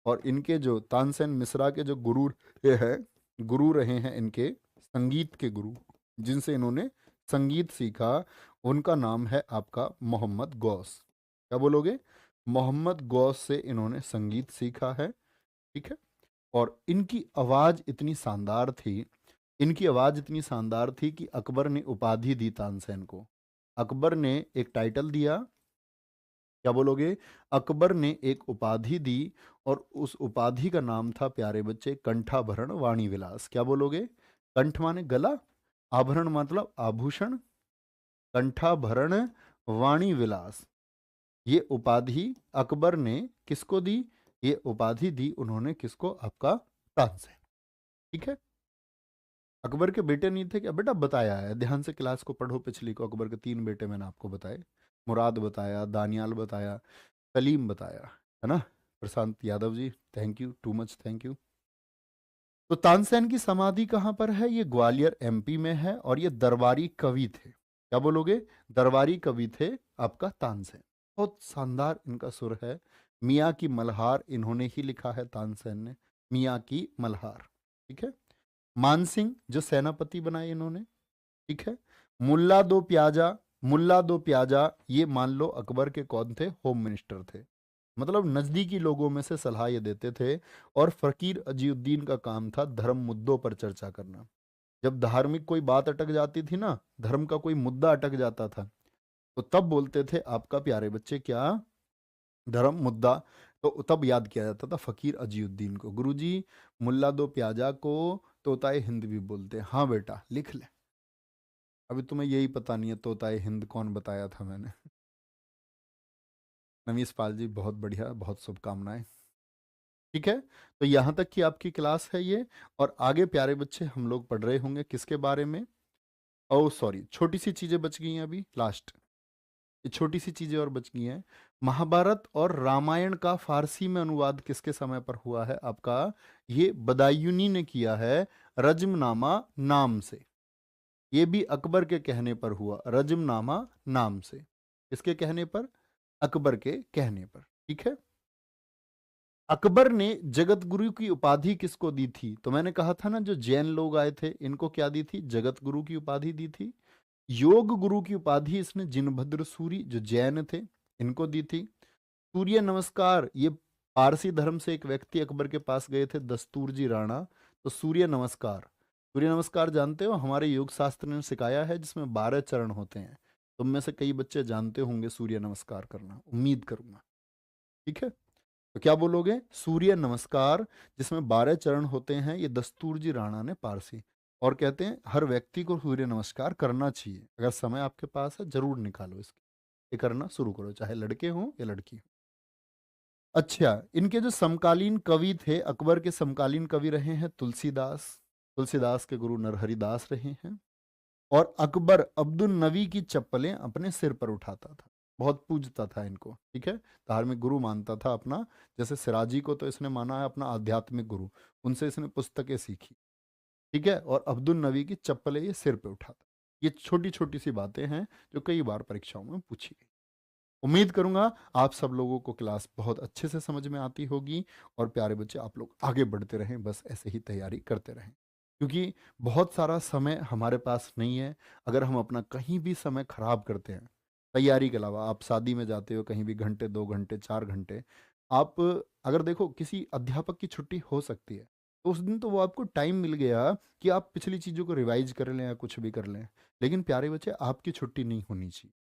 और इनके जो तानसेन मिश्रा के जो गुरु है, गुरु रहे हैं इनके संगीत के गुरु, जिनसे इन्होंने संगीत सीखा, उनका नाम है आपका मोहम्मद गौस। क्या बोलोगे, मोहम्मद गौस से इन्होंने संगीत सीखा है। ठीक है, और इनकी आवाज इतनी शानदार थी, इनकी आवाज इतनी शानदार थी कि अकबर ने उपाधि दी तानसेन को। अकबर ने एक टाइटल दिया, क्या बोलोगे, अकबर ने एक उपाधि दी और उस उपाधि का नाम था प्यारे बच्चे कंठाभरण वाणी विलास। क्या बोलोगे, कंठ माने गला, आभरण मतलब आभूषण, कंठाभरण वाणी विलास, ये उपाधि अकबर ने किसको दी, ये उपाधि दी उन्होंने किसको, आपका तानसेन। ठीक है, अकबर के बेटे नहीं थे क्या, बेटा बताया है, ध्यान से क्लास को पढ़ो पिछली को। अकबर के 3 बेटे मैंने आपको बताए, मुराद बताया, दानियाल बताया, सलीम बताया, है ना। Prashant Yadav ji thank you, too much thank you. तो तानसेन की समाधि कहाँ पर है, ये ग्वालियर एमपी में है और ये दरबारी कवि थे। क्या बोलोगे, दरबारी कवि थे आपका तानसेन, बहुत शानदार इनका सुर है। मियाँ की मल्हार इन्होंने ही लिखा है तानसेन ने, मियाँ की मल्हार। ठीक है, मानसिंह जो सेनापति बनाए इन्होंने। ठीक है, मुल्ला दो प्याजा, मुल्ला दो प्याजा ये मान लो अकबर के कौन थे, होम मिनिस्टर थे, मतलब नजदीकी लोगों में से सलाह ये देते थे। और फकीर अजीउद्दीन का काम था धर्म मुद्दों पर चर्चा करना। जब धार्मिक कोई बात अटक जाती थी ना, धर्म का कोई मुद्दा अटक जाता था, तो तब बोलते थे आपका प्यारे बच्चे क्या, धर्म मुद्दा, तो तब याद किया जाता था फकीर अजीउद्दीन को। गुरुजी मुल्ला दो प्याजा को तोताए हिंद भी बोलते हैं, हाँ बेटा लिख ले, अभी तुम्हें यही पता नहीं है तोताए हिंद कौन बताया था मैंने। नवीश पाल जी बहुत बढ़िया, बहुत शुभकामनाएं। ठीक है, तो यहाँ तक की आपकी क्लास है ये। और आगे प्यारे बच्चे हम लोग पढ़ रहे होंगे किसके बारे में, ओ सॉरी छोटी सी चीजें बच गई हैं अभी लास्ट, ये छोटी सी चीजें और बच गई हैं। महाभारत और रामायण का फारसी में अनुवाद किसके समय पर हुआ है आपका, ये बदायूनी ने किया है रजमनामा नाम से। ये भी अकबर के कहने पर हुआ, रजमनामा नाम से, किसके कहने पर, अकबर के कहने पर। ठीक है, अकबर ने जगत गुरु की उपाधि किसको दी थी, तो मैंने कहा था ना जो जैन लोग आए थे इनको क्या दी थी, जगत गुरु की उपाधि दी थी। योग गुरु की उपाधि इसने जिनभद्र सूरी जो जैन थे इनको दी थी। सूर्य नमस्कार, ये पारसी धर्म से एक व्यक्ति अकबर के पास गए थे दस्तूर जी राणा, तो सूर्य नमस्कार, सूर्य नमस्कार जानते हो, हमारे योग शास्त्र ने सिखाया है जिसमें 12 चरण होते हैं। तुम में से कई बच्चे जानते होंगे सूर्य नमस्कार करना, उम्मीद करूंगा। ठीक है, तो क्या बोलोगे? सूर्य नमस्कार जिसमें 12 चरण होते हैं, ये दस्तूरजी राणा ने पारसी, और कहते हैं हर व्यक्ति को सूर्य नमस्कार करना चाहिए। अगर समय आपके पास है जरूर निकालो इसके, ये करना शुरू करो, चाहे लड़के हों या लड़की हो। अच्छा, इनके जो समकालीन कवि थे, अकबर के समकालीन कवि रहे हैं तुलसीदास। तुलसीदास के गुरु नरहरिदास रहे हैं। और अकबर अब्दुल नबी की चप्पलें अपने सिर पर उठाता था, बहुत पूजता था इनको। ठीक है, धार्मिक गुरु मानता था अपना। जैसे सिराजी को तो इसने माना है अपना आध्यात्मिक गुरु, उनसे इसने पुस्तकें सीखी। ठीक है, और अब्दुल नबी की चप्पलें ये सिर पे उठाता। ये छोटी छोटी सी बातें हैं जो कई बार परीक्षाओं में पूछी गई। उम्मीद करूंगा आप सब लोगों को क्लास बहुत अच्छे से समझ में आती होगी। और प्यारे बच्चे, आप लोग आगे बढ़ते रहें, बस ऐसे ही तैयारी करते रहें, क्योंकि बहुत सारा समय हमारे पास नहीं है। अगर हम अपना कहीं भी समय खराब करते हैं तैयारी के अलावा, आप शादी में जाते हो कहीं भी, घंटे 2 घंटे 4 घंटे, आप अगर देखो किसी अध्यापक की छुट्टी हो सकती है, तो उस दिन तो वो आपको टाइम मिल गया कि आप पिछली चीज़ों को रिवाइज कर लें या कुछ भी कर लें। लेकिन प्यारे बच्चे, आपकी छुट्टी नहीं होनी चाहिए,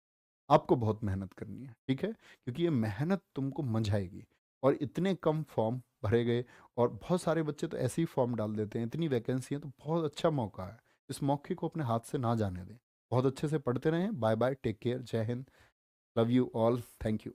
आपको बहुत मेहनत करनी है। ठीक है, क्योंकि ये मेहनत तुमको मंझाएगी। और इतने कम फॉर्म भरे गए, और बहुत सारे बच्चे तो ऐसे ही फॉर्म डाल देते हैं, इतनी वैकेंसी है, तो बहुत अच्छा मौका है। इस मौके को अपने हाथ से ना जाने दें। बहुत अच्छे से पढ़ते रहें। बाय बाय, टेक केयर, जय Hind, love you all, thank you.